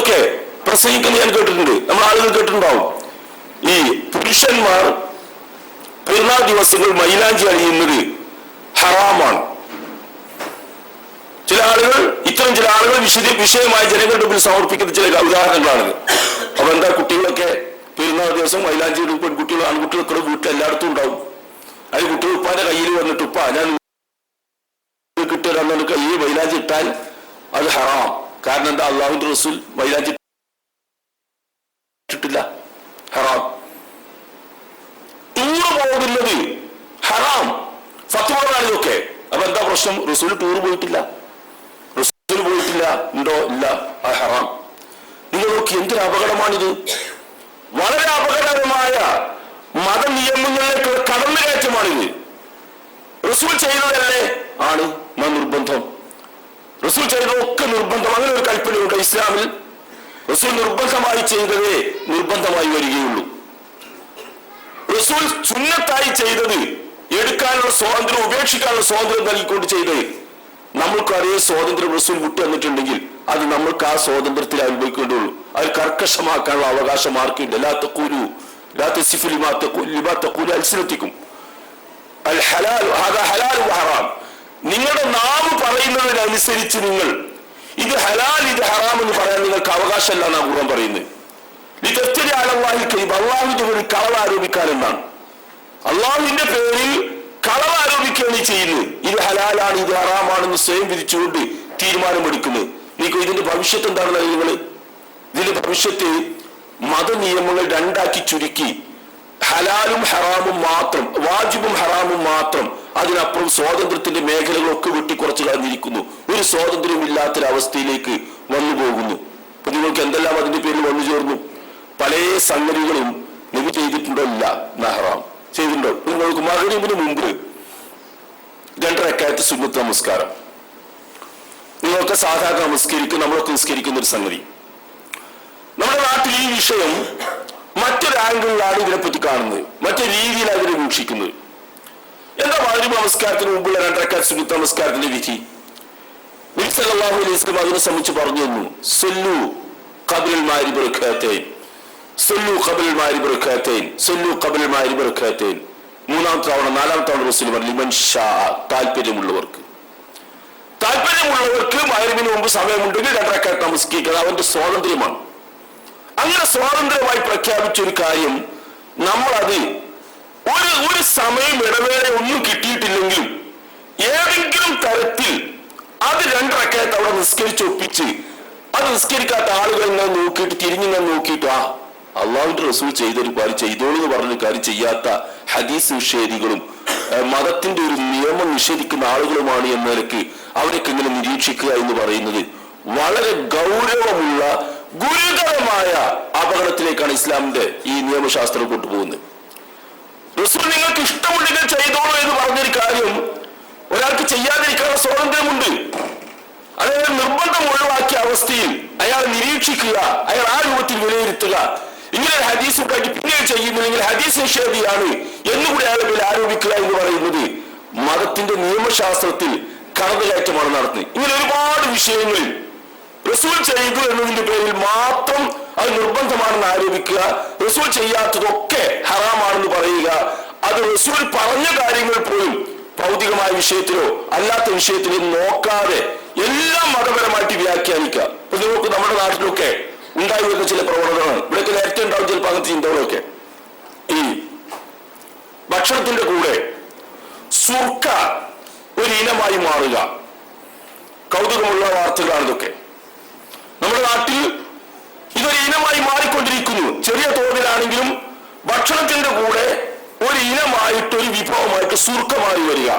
പള്ളികളിലൊക്കെ പ്രസംഗിക്കുന്നത് ഞാൻ കേട്ടിട്ടുണ്ട്, നമ്മൾ ആളുകൾ കേട്ടിട്ടുണ്ടാവും. ഈ പുരുഷന്മാർ പെരുന്നാൾ ദിവസങ്ങൾ മൈലാഞ്ചി അണിയുന്നത് ഹറാമാണ്. ചില ആളുകൾ വിഷയമായ ജനങ്ങളുടെ മുമ്പിൽ സമർപ്പിക്കുന്ന ചില ഉദാഹരണങ്ങളാണ്. അപ്പൊ എന്താ, കുട്ടികളൊക്കെ പെരുന്നാൾ ദിവസം മൈലാഞ്ചി പെൺകുട്ടികൾ ആൺകുട്ടികളൊക്കെ വീട്ടിൽ എല്ലായിടത്തും ഉണ്ടാവും. അതിൽ കുട്ടികൾ ഉപ്പാന്റെ കയ്യിൽ വന്നിട്ട് ഉപ്പ ഞാൻ കിട്ടുക കയ്യിൽ മൈലാഞ്ചി ഇട്ടാൽ അത് ഹറാം. കാരണം എന്താ, അള്ളാഹുവിന്റെ റസൂൽ മൈലാഞ്ചി ഇട്ടിട്ടില്ല, ഹറാം. ടൂറ് പോകുന്നത് ഹറാം, ഫത്വകളാണ് ഇതൊക്കെ. അപ്പൊ എന്താ പ്രശ്നം? റസൂൽ ടൂർ പോയിട്ടില്ല, റസൂൽ പോയിട്ടില്ല, ഉണ്ടോ? ഇല്ല, അത് ഹറാം. നിങ്ങൾ നോക്കി, എന്തൊരു അപകടമാണിത്! വളരെ അപകടകരമായ മതനിയമങ്ങളിലേക്കുള്ള കടന്നുകയറ്റമാണിത്. റസൂൽ ചെയ്തതല്ലേ ആണ് നിർബന്ധം, റസൂൽ ചെയ്തതൊക്കെ നിർബന്ധം. അങ്ങനെ ഒരു കൽപ്പനയുണ്ട് ഇസ്ലാമിൽ. റസൂൽ നിർബന്ധമായി ചെയ്തതേ നിർബന്ധമായി വരികയുള്ളൂ. റസൂൽ സുന്നത്തായി ചെയ്തത് എടുക്കാനുള്ള സ്വാതന്ത്ര്യം, ഉപേക്ഷിക്കാനുള്ള സ്വാതന്ത്ര്യം നൽകിക്കൊണ്ട് ചെയ്തത്, നമ്മൾക്ക് അതേ സ്വാതന്ത്ര്യം റസൂൽ വിട്ടു തന്നിട്ടുണ്ടെങ്കിൽ അത് നമ്മൾക്ക് ആ സ്വാതന്ത്ര്യത്തിൽ അനുഭവിക്കേണ്ടുള്ളൂ. അത് കർക്കശമാക്കാനുള്ള അവകാശം ആർക്കുണ്ട്? നിങ്ങളുടെ നാവ് പറയുന്നതിനനുസരിച്ച് നിങ്ങൾ ഇത് ഹലാൽ ഇത് ഹറാം എന്ന് പറയാൻ നിങ്ങൾക്ക് അവകാശമല്ല എന്നാണ് ഖുർആൻ പറയുന്നത്. അള്ളാഹുവിന്റെ പേരിൽ കളവ് ആരോപിക്കാൻ എന്നാണ്. അള്ളാഹുവിന്റെ പേരിൽ കളവ് ആരോപിക്കുകയാണ് ചെയ്യുന്നത്. ഇത് ഹലാലാണ് ഇത് ഹറാമാണെന്ന് സ്വയം വിധിച്ചുകൊണ്ട് തീരുമാനമെടുക്കുന്നത്. നീക്കോ ഇതിന്റെ ഭവിഷ്യത്ത് എന്താണെന്ന് നിങ്ങൾ? ഇതിന്റെ ഭവിഷ്യത്ത് മതനിയമങ്ങൾ രണ്ടാക്കി ചുരുക്കി ഹലാലും ഹറാമും മാത്രം, വാജിബും ഹറാമും മാത്രം, അതിനപ്പുറം സ്വാതന്ത്ര്യത്തിന്റെ മേഖലകളൊക്കെ വെട്ടിക്കുറച്ച് കളഞ്ഞിരിക്കുന്നു. ഒരു സ്വാതന്ത്ര്യം ഇല്ലാത്തൊരവസ്ഥയിലേക്ക് വന്നു പോകുന്നു. അപ്പൊ നിങ്ങൾക്ക് എന്തെല്ലാം അതിന്റെ പേരിൽ വന്നു ചേർന്നു? പല സംഗതികളും നബി ചെയ്തിട്ടുണ്ടോ? ഇല്ല. ഹറാം ചെയ്തിട്ടുണ്ടോ? നിങ്ങൾക്ക് മഗ്‌രിബിന് മുമ്പ് 2 റക്അത്ത് സുന്നത്ത് നമസ്കാരം നിങ്ങളൊക്കെ സാധാരണ നമസ്കരിക്കും, നമ്മളൊക്കെ നിസ്കരിക്കുന്ന ഒരു സംഗതി. നമ്മുടെ നാട്ടിൽ ഈ വിഷയം മറ്റൊരു ആംഗിളിലാണ് ഇതിനെപ്പറ്റി കാണുന്നത്, മറ്റൊരു രീതിയിലാണ് ഇതിനെ വീക്ഷിക്കുന്നത്. എന്താ മഗ്‌രിബ് നമസ്കാരത്തിന് മുമ്പുള്ള 2 റക്അത്ത് സുന്നത്ത് നമസ്കാരത്തിന്റെ വിധി? നബി സല്ലല്ലാഹു അലൈഹി വസല്ലം അതിനെ സംബന്ധിച്ച് പറഞ്ഞു തന്നു. സല്ലു ഖബ്ലൽ മഗ്‌രിബ് റക്അത്തൈൻ, സല്ലു ഖബ്ലൽ മഗ്‌രിബ് റക്അത്തൈൻ, സല്ലു ഖബ്ലൽ മഗ്‌രിബ് റക്അത്തൈൻ. 3-ാമത്തെ തവണ 4-ാമത്തെ തവണ റസൂൽ പറഞ്ഞു, ലിമൻ ഷാ, താല്പര്യമുള്ളവർക്ക് മഗ്‌രിബിന് മുമ്പ് സമയമുണ്ടെങ്കിൽ 2 റക്അത്ത് നമസ്കരിക്കുന്നത് അവന്റെ സ്വാതന്ത്ര്യമാണ്. അങ്ങനെ സ്വാതന്ത്ര്യമായി പ്രഖ്യാപിച്ച ഒരു കാര്യം നമ്മളത് ഒരു സമയം ഇടവേള ഒന്നും കിട്ടിയിട്ടില്ലെങ്കിലും ഏതെങ്കിലും തരത്തിൽ അത് 2 റക്അത്ത് അവിടെ നിസ്കരിച്ചൊപ്പിച്ച് അത് നിസ്കരിക്കാത്ത ആളുകൾ ഇങ്ങനെ നോക്കിയിട്ട് തിരിഞ്ഞിങ്ങനെ നോക്കിയിട്ട് അള്ളാഹുവിന്റെ റസൂൽ ചെയ്തൊരു കാര്യം ചെയ്തോളൂ എന്ന് പറഞ്ഞൊരു കാര്യം ചെയ്യാത്ത ഹദീസ് നിഷേധികളും മതത്തിന്റെ ഒരു നിയമം നിഷേധിക്കുന്ന ആളുകളുമാണ് എന്ന നിലയ്ക്ക് അവരൊക്കെ ഇങ്ങനെ നിരീക്ഷിക്കുക എന്ന് പറയുന്നത് വളരെ ഗൗരവമുള്ള ഗുരുതരമായ അപകടത്തിലേക്കാണ് ഇസ്ലാമിന്റെ ഈ നിയമശാസ്ത്രം കൊണ്ടുപോകുന്നത്. റസൂൽ നിങ്ങൾക്ക് ഇഷ്ടമുണ്ടെങ്കിൽ ചെയ്തോളൂ എന്ന് പറഞ്ഞൊരു കാര്യം ഒരാൾക്ക് ചെയ്യാതിരിക്കാനുള്ള സ്വാതന്ത്ര്യമുണ്ട്. അതായത് നിർബന്ധം ഒഴിവാക്കിയ അവസ്ഥയിൽ അയാൾ നിരീക്ഷിക്കുക, അയാൾ ആ രൂപത്തിൽ വിലയിരുത്തുക. ഇങ്ങനെ ഹദീസ് ഉണ്ടാക്കി പിന്നെ ചെയ്യുന്നില്ലെങ്കിൽ ഹദീസ് നിഷേധിയാണ് എന്നുകൂടി അയാളെ മേൽ ആരോപിക്കുക എന്ന് പറയുന്നത് മതത്തിന്റെ നിയമശാസ്ത്രത്തിൽ കടന്നുകയറ്റമാണ് നടത്തുന്നത്. ഇങ്ങനെ ഒരുപാട് വിഷയങ്ങളിൽ റസൂൽ ചെയ്തു എന്നതിന്റെ പേരിൽ മാത്രം അത് നിർബന്ധമാണെന്ന് ആരോപിക്കുക, റസൂൽ ചെയ്യാത്തതൊക്കെ ഹറാമാണെന്ന് പറയുക. അത് റസൂൽ പറഞ്ഞ കാര്യങ്ങൾ പോലും ഭൗതികമായ വിഷയത്തിലോ അല്ലാത്ത വിഷയത്തിലോ നോക്കാതെ എല്ലാം മതപരമായിട്ട് വ്യാഖ്യാനിക്കുക. ഇപ്പൊ നിങ്ങൾക്ക് നമ്മുടെ നാട്ടിലൊക്കെ ഉണ്ടായി വരുന്ന ചില പ്രവണതകളാണ്. ഇവിടെയൊക്കെ നേരത്തെ ഉണ്ടാവും ചിലപ്പോൾ അങ്ങനത്തെ ചിന്തകളൊക്കെ. ഈ ഭക്ഷണത്തിന്റെ കൂടെ സുർക്ക ഒരു ഇനമായി മാറുക, കൗതുകമുള്ള വാർത്തകളാണ് ഇതൊക്കെ. നമ്മുടെ നാട്ടിൽ ഇതൊരു ഇനമായി മാറിക്കൊണ്ടിരിക്കുന്നു. ചെറിയ തോതിലാണെങ്കിലും ഭക്ഷണത്തിന്റെ കൂടെ ഒരു ഇനമായിട്ട്, ഒരു വിഭവമായിട്ട് സുർക്ക മാറി വരിക.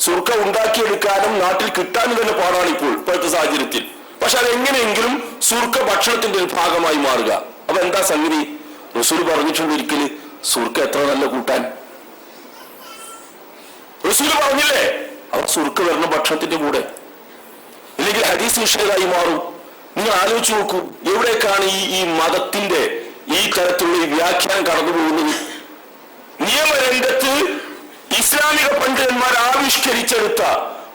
സുർക്ക ഉണ്ടാക്കിയെടുക്കാനും നാട്ടിൽ കിട്ടാനും തന്നെ പാടാണ് ഇപ്പോഴത്തെ സാഹചര്യത്തിൽ. പക്ഷെ അതെങ്ങനെയെങ്കിലും സുർക്ക ഭക്ഷണത്തിന്റെ ഒരു ഭാഗമായി മാറുക. അപ്പൊ എന്താ സംഗതി? റസൂൽ പറഞ്ഞിട്ടുണ്ട് ഒരിക്കല് സുർക്ക എത്ര നല്ല കൂട്ടാൻ. റസൂൽ പറഞ്ഞില്ലേ അവ സുർക്ക വരണം ഭക്ഷണത്തിന്റെ കൂടെ, ഇല്ലെങ്കിൽ ഹദീസ് നിഷേധമായി മാറും. നിങ്ങൾ ആലോചിച്ച് നോക്കൂ, എവിടേക്കാണ് ഈ മതത്തിന്റെ ഈ തരത്തിലുള്ള ഈ വ്യാഖ്യാനം കടന്നു പോകുന്നത്? നിയമരംഗത്ത് ഇസ്ലാമിക പണ്ഡിതന്മാർ ആവിഷ്കരിച്ചെടുത്ത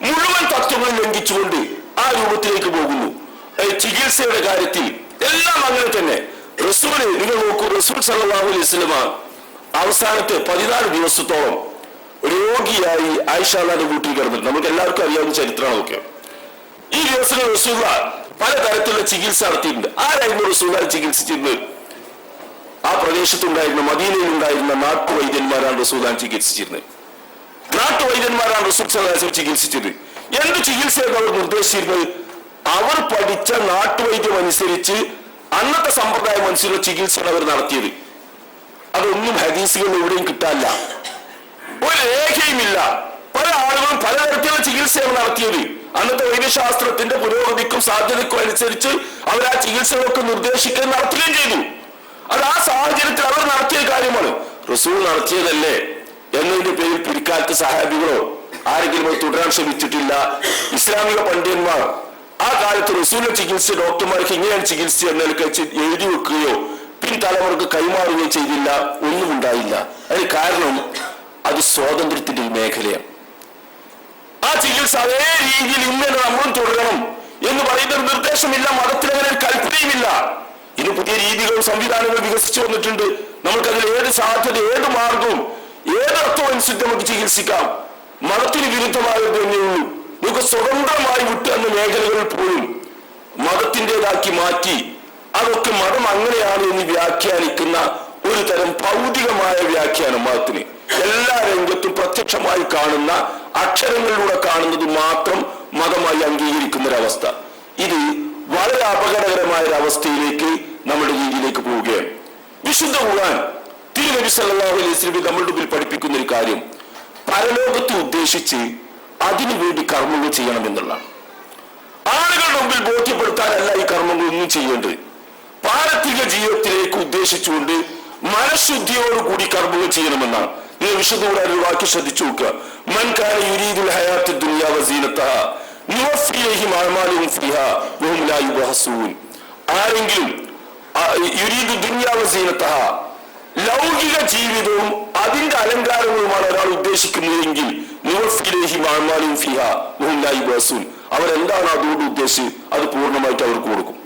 മുഴുവൻ തത്വങ്ങളും ലംഘിച്ചുകൊണ്ട് ആ രൂപത്തിലേക്ക് പോകുന്നു. ചികിത്സയുടെ കാര്യത്തിൽ എല്ലാം അങ്ങനെ തന്നെ. റസൂല് നിങ്ങൾ നോക്കൂ, റസൂൽ സല്ലല്ലാഹു അലൈഹി വസല്ലമ അവസാനത്തെ 14 ദിവസത്തോളം രോഗിയായി ആയിഷ റളിയല്ലാഹു വീട്ടിൽ കിടന്നിട്ട് നമുക്ക് എല്ലാവർക്കും അറിയാവുന്ന ചരിത്രമാണ് അതൊക്കെ. ഈ ദിവസങ്ങൾ റസൂൽ പലതരത്തിലുള്ള ചികിത്സ നടത്തിയിട്ടുണ്ട്. ആരായിരുന്നു റസൂൽ ചികിത്സിച്ചിരുന്നത്? ആ പ്രദേശത്തുണ്ടായിരുന്ന മദീനയിൽ ഉണ്ടായിരുന്ന നാട്ടുവൈദ്യന്മാരാണ് റസൂൽ ചികിത്സിച്ചിരുന്നത്. നാട്ടുവൈദ്യന്മാരാണ് റസൂൽ സല്ലല്ലാഹു അലൈഹി വസല്ലം ചികിത്സിച്ചത്. എന്ത് ചികിത്സയാണ് അവർ നിർദ്ദേശിച്ചിരുന്നത്? അവർ പഠിച്ച നാട്ടുവൈദ്യം അനുസരിച്ച് അന്നത്തെ സമ്പ്രദായം അനുസരിച്ച് ചികിത്സയാണ് അവർ നടത്തിയത്. അതൊന്നും ഹദീസുകളിൽ എവിടെയും കിട്ടാനില്ല, ഒരു രേഖയുമില്ല. പല ആളുകളും പലതരത്തിലുള്ള ചികിത്സയാണ് നടത്തിയത്. അന്നത്തെ വൈദ്യശാസ്ത്രത്തിന്റെ പുരോഗതിക്കും സാധ്യതയ്ക്കും അനുസരിച്ച് അവർ ആ ചികിത്സകളൊക്കെ നിർദ്ദേശിക്കുകയും നടത്തുകയും ചെയ്തു. അത് ആ സാഹചര്യത്തിൽ അവർ നടത്തിയ കാര്യമാണ്. റസൂൽ നടത്തിയതല്ലേ എന്നതിന്റെ പേരിൽ പിൽക്കാലത്ത് സഹാബികളോ ആരെങ്കിലും അത് തുടരാൻ ശ്രമിച്ചിട്ടില്ല. ഇസ്ലാമിക പണ്ഡിതന്മാർ ആ കാലത്ത് റസൂലിനെ ചികിത്സ ഡോക്ടർമാർക്ക് ഇങ്ങനെയാണ് ചികിത്സ എന്നൊക്കെ എഴുതി വെക്കുകയോ പിൻതലമുറക്ക് കൈമാറുകയോ ചെയ്തില്ല, ഒന്നും ഉണ്ടായില്ല. അതിന് കാരണം അത് സ്വാതന്ത്ര്യത്തിന്റെ മേഖലയാണ്. ആ ചികിത്സ അതേ രീതിയിൽ ഇങ്ങനെ നമ്മളും തുടരണം എന്ന് പറയുന്ന ഒരു നിർദ്ദേശമില്ല, മതത്തിൽ അങ്ങനെ ഒരു കൽപ്പനയുമില്ല. ഇന്ന് പുതിയ രീതികളും സംവിധാനങ്ങൾ വികസിച്ചു വന്നിട്ടുണ്ട്. നമുക്കതിൽ ഏത് സാധ്യത, ഏത് മാർഗവും, ഏത് അർത്ഥവും അനുസരിച്ച് നമുക്ക് ചികിത്സിക്കാം. മതത്തിന് വിരുദ്ധമായത് തന്നെയുള്ളൂ. നമുക്ക് സ്വതന്ത്രമായി വിട്ടു എന്ന മേഖലകളിൽ പോലും മതത്തിൻ്റെതാക്കി മാറ്റി അതൊക്കെ മതം അങ്ങനെയാണ് എന്ന് വ്യാഖ്യാനിക്കുന്ന ഒരു തരം ഭൗതികമായ വ്യാഖ്യാനം മതത്തിന്. എല്ലാ രംഗത്തും പ്രത്യക്ഷമായി കാണുന്ന അക്ഷരങ്ങളിലൂടെ കാണുന്നത് മാത്രം മതമായി അംഗീകരിക്കുന്ന ഒരവസ്ഥ. ഇത് വളരെ അപകടകരമായ ഒരവസ്ഥയിലേക്ക് നമ്മുടെ രീതിയിലേക്ക് പോവുകയാണ്. വിശുദ്ധ ഖുർആൻ തിരുനബി സല്ലല്ലാഹു അലൈഹി വസല്ലം നമ്മുടെ മുമ്പിൽ പഠിപ്പിക്കുന്ന ഒരു കാര്യം പരലോകത്തെ ഉദ്ദേശിച്ച് അതിനുവേണ്ടി കർമ്മങ്ങൾ ചെയ്യണമെന്നുള്ളതാണ്. ആളുകളുടെ മുമ്പിൽ ബോധ്യപ്പെടുത്താനല്ല ഈ കർമ്മങ്ങളൊന്നും ചെയ്യേണ്ടത്. പാരത്രിക ജീവിതത്തിലേക്ക് ഉദ്ദേശിച്ചുകൊണ്ട് മനഃശുദ്ധിയോടുകൂടി കർമ്മങ്ങൾ ചെയ്യണമെന്നാണ്. നിങ്ങൾ വിശുദ്ധ ഖുർആനിൽ ഒരു വാക്യം ശ്രദ്ധിച്ചു നോക്കുക. മൻ കാന യുരീദുൽ ഹയാത്തദ് ദുനിയ വസീനതഹ നുവഫി ഇലൈഹിം അഅമാലുഹും ഫീഹാ വഹും ലാ യുബഹസൂൻ. ആരെങ്കിലും യുരീദു ദുനിയ വസീനതഹ ലൗകിക ജീവിതവും അതിന്റെ അലങ്കാരങ്ങളുമാണ് ഒരാൾ ഉദ്ദേശിക്കുന്നതെങ്കിൽ നുവഫി ഇലൈഹിം അഅമാലുഹും ഫീഹാ വഹും ലാ യുബഹസൂൻ. അവരെന്താണ് അതുകൊണ്ട് ഉദ്ദേശിച്ച് അത് പൂർണ്ണമായിട്ട് അവർക്ക് കൊടുക്കും.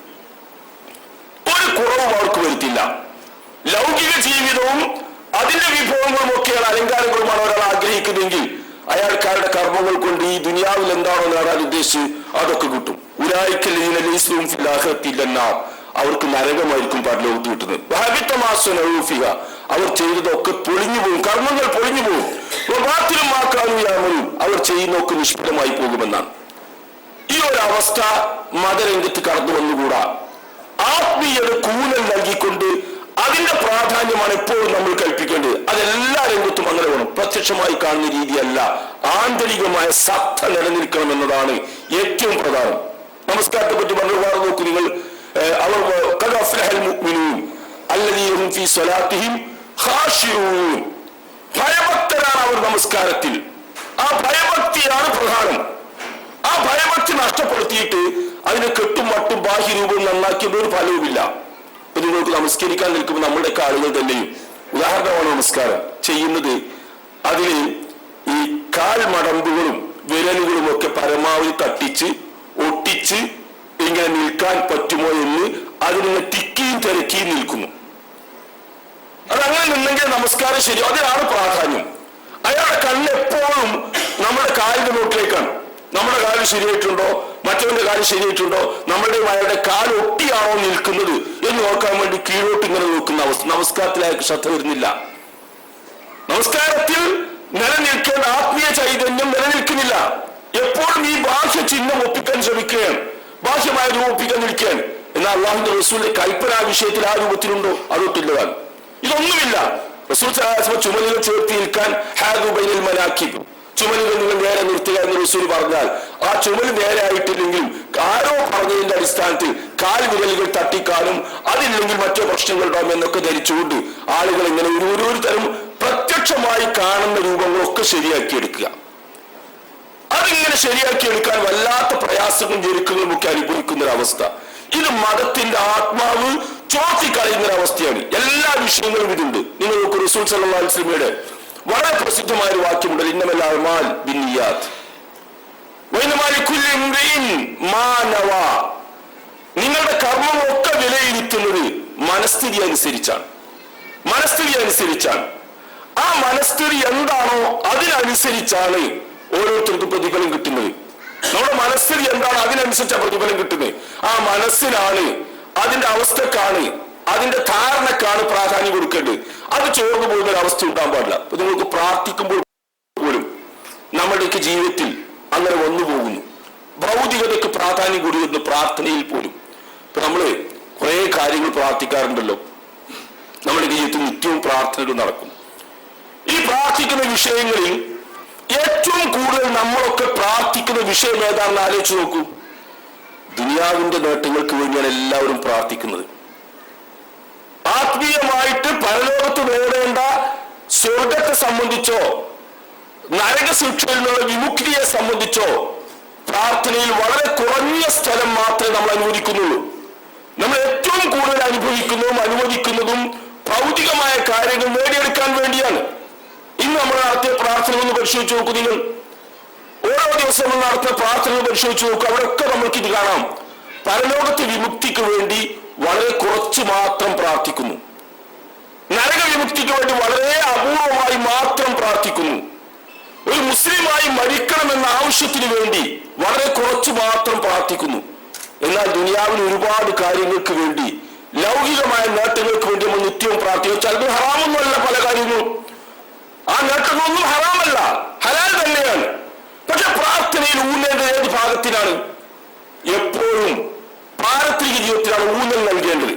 ഒരു കുറവും അവർക്ക് വരുത്തില്ല. ലൗകിക ജീവിതവും അതിന്റെ വിഭവങ്ങളും ഒക്കെയാണ് അലങ്കാരങ്ങളുമാണ് ഒരാൾ ആഗ്രഹിക്കുന്നതെങ്കിൽ അയാൾക്കാരുടെ കർമ്മങ്ങൾ കൊണ്ട് ഈ ദുനിയാവിൽ എന്താണോ നേടാൻ ഉദ്ദേശിച്ച് അതൊക്കെ കിട്ടും. അവർക്ക് നരകമായിരിക്കും പരലോകത്ത് കിട്ടുന്നത്. അവർ ചെയ്തതൊക്കെ പൊളിഞ്ഞു പോകും, കർമ്മങ്ങൾ പൊളിഞ്ഞു പോകും. അവർ ചെയ്യുന്നതൊക്കെ നിഷ്ഫലമായി പോകുമെന്നാണ്. ഈ ഒരു അവസ്ഥ മതരംഗത്ത് കടന്നു വന്നുകൂടാ. ആത്മീയത കൂലൽ നൽകിക്കൊണ്ട് അതിന്റെ പ്രാധാന്യമാണ് എപ്പോഴും നമ്മൾ കൽപ്പിക്കേണ്ടത്. അതെല്ലാ രംഗത്തും അങ്ങനെ വേണം. പ്രത്യക്ഷമായി കാണുന്ന രീതിയല്ല, ആന്തരികമായ സത്ത നിലനിൽക്കണം എന്നതാണ് ഏറ്റവും പ്രധാനം. നമസ്കാരത്തെ പറ്റി പറഞ്ഞു നോക്കൂ നിങ്ങൾ. അവർ ഭയഭക്തരാണ് അവർ നമസ്കാരത്തിൽ. ആ ഭയഭക്തിയാണ് പ്രധാനം. ആ ഭയഭക്തി നഷ്ടപ്പെടുത്തിയിട്ട് അതിനെ കെട്ടും മട്ടും ബാഹ്യരൂപം നന്നാക്കിയത് ഒരു ഫലവുമില്ല. അപ്പൊ നിങ്ങൾക്ക് നമസ്കരിക്കാൻ നിൽക്കുമ്പോൾ നമ്മുടെയൊക്കെ ആളുകൾ തന്നെയും ഉദാഹരണമാണ് നമസ്കാരം ചെയ്യുന്നത്. അതിന് ഈ കാൽ മടമ്പുകളും വിരലുകളും ഒക്കെ പരമാവധി തട്ടിച്ച് ഒട്ടിച്ച് ഇങ്ങനെ നിൽക്കാൻ പറ്റുമോ എന്ന് അതിനെ തിക്കിയും തിരക്കിയും നിൽക്കുന്നു. അതങ്ങനെ നിന്നെങ്കിൽ നമസ്കാരം ശരി, അതിനാണ് പ്രാധാന്യം. അയാളുടെ കണ്ണ് എപ്പോഴും നമ്മുടെ കാലിന്റെ നോട്ടിലേക്കാണ്. നമ്മുടെ കാല് ശരിയായിട്ടുണ്ടോ, മറ്റവന്റെ കാല് ശരിയായിട്ടുണ്ടോ, നമ്മുടെ അയാളുടെ കാല് ഒട്ടിയാണോ നിൽക്കുന്നത് എന്ന് നോക്കാൻ വേണ്ടി കീഴോട്ട് ഇങ്ങനെ നോക്കുന്ന അവസ്ഥ. നമസ്കാരത്തിൽ അയാൾക്ക് ശ്രദ്ധ വരുന്നില്ല. നമസ്കാരത്തിൽ നിലനിൽക്കേണ്ട ആത്മീയ ചൈതന്യം നിലനിൽക്കുന്നില്ല. എപ്പോഴും ഈ ബാഹ്യ ചിഹ്നം ഒപ്പിക്കാൻ ശ്രമിക്കുകയാണ്, ബാഹ്യമായ രൂപം ഒപ്പിക്കാൻ നിൽക്കുകയാണ്. എന്നാൽ അള്ളാഹുവിന്റെ റസൂലിന്റെ കൽപ്പന ആ വിഷയത്തിൽ ആ രൂപത്തിലുണ്ടോ? അതൊട്ടില്ലതാണ്. ഇതൊന്നുമില്ല. റസൂൽ ചുമലുകൾ ചേർത്തി നിൽക്കാൻ ചുമലുകൾ നിങ്ങൾ നേരെ നിർത്തുക എന്ന് റസൂൽ പറഞ്ഞാൽ ആ ചുമൽ നേരെ ആയിട്ടില്ലെങ്കിലും ആരോ പറഞ്ഞതിന്റെ അടിസ്ഥാനത്തിൽ കാൽ വിരലുകൾ തട്ടിക്കാനും അതില്ലെങ്കിൽ മറ്റോ പ്രശ്നങ്ങളുണ്ടാവും എന്നൊക്കെ ധരിച്ചുകൊണ്ട് ആളുകൾ ഇങ്ങനെ ഒരു തരം പ്രത്യക്ഷമായി കാണുന്ന രൂപങ്ങളൊക്കെ ശരിയാക്കിയെടുക്കുക. അതിങ്ങനെ ശരിയാക്കിയെടുക്കാൻ വല്ലാത്ത പ്രയാസങ്ങളും ഞെരുക്കങ്ങളും ഒക്കെ അനുഭവിക്കുന്ന ഒരവസ്ഥ. ഇത് മതത്തിന്റെ ആത്മാവ് ചോർത്തിക്കളയുന്നൊരവസ്ഥയാണ്. എല്ലാ വിഷയങ്ങളും ഇതുണ്ട്. നിങ്ങൾ നോക്കൂ, റസൂൽ സല്ലല്ലാഹു അലൈഹി വസല്ലമയുടെ വളരെ പ്രസിദ്ധമായ ഒരു വാക്യമുണ്ട്, ഇന്നമൽ അഅ്മാൽ ബിന്നിയാത്ത് വഇന്നമാ ലികുല്ലി ഇംറിഇൻ മാ നവാ. നിങ്ങളുടെ കർമ്മങ്ങളൊക്കെ വിലയിരുത്തി മനസ്ഥിതി അനുസരിച്ചാണ്. ആ മനസ്ഥിതി എന്താണോ അതിനനുസരിച്ചാണ് ഓരോരുത്തർക്കും പ്രതിഫലം കിട്ടുന്നത്. നമ്മുടെ മനസ്ഥിതി എന്താണോ അതിനനുസരിച്ചാണ് പ്രതിഫലം കിട്ടുന്നത്. ആ മനസ്സിനാണ്, അതിന്റെ അവസ്ഥക്കാണ്, അതിന്റെ ധാരണക്കാണ് പ്രാധാന്യം കൊടുക്കേണ്ടത്. അത് ചോർന്നു പോകുന്ന ഒരു അവസ്ഥ ഉണ്ടാകാൻ പാടില്ല. ഇപ്പൊ നിങ്ങൾക്ക് പ്രാർത്ഥിക്കുമ്പോൾ പോലും നമ്മുടെയൊക്കെ ജീവിതത്തിൽ അങ്ങനെ വന്നു പോകുന്നു. ഭൗതികതയ്ക്ക് പ്രാധാന്യം കൊടുക്കുന്നു പ്രാർത്ഥനയിൽ പോലും. ഇപ്പൊ നമ്മള് കുറെ കാര്യങ്ങൾ പ്രാർത്ഥിക്കാറുണ്ടല്ലോ. നമ്മുടെ ജീവിതത്തിൽ നിത്യവും പ്രാർത്ഥനകൾ നടക്കും. ഈ പ്രാർത്ഥിക്കുന്ന വിഷയങ്ങളിൽ ഏറ്റവും കൂടുതൽ നമ്മളൊക്കെ പ്രാർത്ഥിക്കുന്ന വിഷയം ഏതാണെന്ന് ആലോചിച്ച് നോക്കൂ. ദുനിയാവിന്റെ നേട്ടങ്ങൾക്ക് വേണ്ടിയാണ് എല്ലാവരും പ്രാർത്ഥിക്കുന്നത്. ആത്മീയമായിട്ട് പരലോകത്ത് നേടേണ്ട സ്വർഗത്തെ സംബന്ധിച്ചോ നരകശിക്ഷയിൽ നിന്നുള്ള വിമുക്തിയെ സംബന്ധിച്ചോ പ്രാർത്ഥനയിൽ വളരെ കുറഞ്ഞ സ്ഥലം മാത്രമേ നമ്മൾ അനുവദിക്കുന്നുള്ളൂ. നമ്മൾ ഏറ്റവും കൂടുതൽ അനുവദിക്കുന്നതും ഭൗതികമായ കാര്യങ്ങൾ നേടിയെടുക്കാൻ വേണ്ടിയാണ്. ഇന്ന് നമ്മൾ നടത്തിയ പ്രാർത്ഥന ഒന്ന് പരിശോധിച്ച് നോക്കൂ. നിങ്ങൾ ഓരോ ദിവസവും നടത്തുന്ന പ്രാർത്ഥനകൾ പരിശോധിച്ച് നോക്കൂ. അവിടെയൊക്കെ നമ്മൾക്ക് ഇത് കാണാം. പരലോകത്തെ വിമുക്തിക്ക് വേണ്ടി വളരെ കുറച്ച് മാത്രം പ്രാർത്ഥിക്കുന്നു. നരക വിമുക്തിക്ക് വേണ്ടി വളരെ അപൂർവമായി മാത്രം പ്രാർത്ഥിക്കുന്നു. ഒരു മുസ്ലിമായി മരിക്കണമെന്ന ആവശ്യത്തിന് വേണ്ടി വളരെ കുറച്ച് മാത്രം പ്രാർത്ഥിക്കുന്നു. എന്നാൽ ദുനിയാവിൽ ഒരുപാട് കാര്യങ്ങൾക്ക് വേണ്ടി, ലൗകികമായ നേട്ടങ്ങൾക്ക് വേണ്ടി നമ്മൾ നിത്യവും പ്രാർത്ഥിക്കും. ചിലപ്പോൾ ഹറാമൊന്നുമല്ല പല കാര്യങ്ങളും. ആ നേട്ടങ്ങളൊന്നും ഹറാമല്ല, ഹലാൽ തന്നെയാണ്. പക്ഷെ പ്രാർത്ഥനയിൽ ഊന്നേണ്ടത് ഏത് ഭാഗത്തിനാണ്? എപ്പോഴും പാരത്രിക ജീവിതത്തിലാണ് ഊന്നൽ നൽകേണ്ടത്.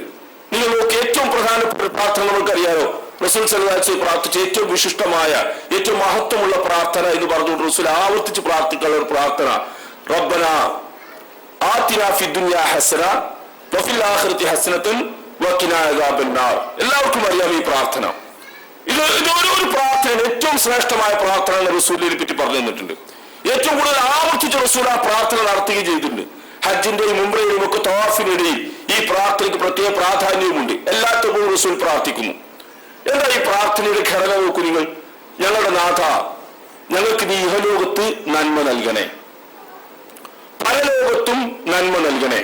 നിങ്ങൾ നോക്കി, ഏറ്റവും പ്രധാനപ്പെട്ട പ്രാർത്ഥന നമുക്കറിയാലോ. റസൂൽ സല്ലല്ലാഹു അലൈഹി വസല്ലം പ്രാർത്ഥിച്ച ഏറ്റവും വിശിഷ്ടമായ, ഏറ്റവും മഹത്വമുള്ള പ്രാർത്ഥന എന്ന് പറഞ്ഞുകൊണ്ട് റസൂൽ ആവർത്തിച്ച് പ്രാർത്ഥിക്കാനുള്ള ഒരു പ്രാർത്ഥന, റബ്ബന ആതിനാ ഫിദ്ദുനിയാ ഹസന വഫിൽ ആഖിറതി ഹസനത്തുൻ വഖിനാ അദാബന്നാർ. എല്ലാവർക്കും അറിയാം ഈ പ്രാർത്ഥന. ഇത് ഒരു പ്രാർത്ഥന, ഏറ്റവും ശ്രേഷ്ഠമായ പ്രാർത്ഥന റസൂലിനെ പറ്റി പറഞ്ഞു തന്നിട്ടുണ്ട്. ഏറ്റവും കൂടുതൽ ആവർത്തിച്ച് റസൂൽ ആ പ്രാർത്ഥന നടത്തുകയും ചെയ്തിട്ടുണ്ട്. ഹജ്ജിന്റെയും ഉംറയിലും ഒക്കെ തവാഫിനിടയിൽ ഈ പ്രാർത്ഥനയ്ക്ക് പ്രത്യേക പ്രാധാന്യവുമുണ്ട്. എല്ലാത്തപ്പോഴും റസൂൽ പ്രാർത്ഥിക്കുന്നു. എന്താ ഈ പ്രാർത്ഥനയുടെ ഘടന നോക്കൂ നിങ്ങൾ. ഞങ്ങളുടെ നാഥ, ഞങ്ങൾക്ക് നീ ഇഹലോകത്ത് നന്മ നൽകണേ, പരലോകത്തും നന്മ നൽകണേ,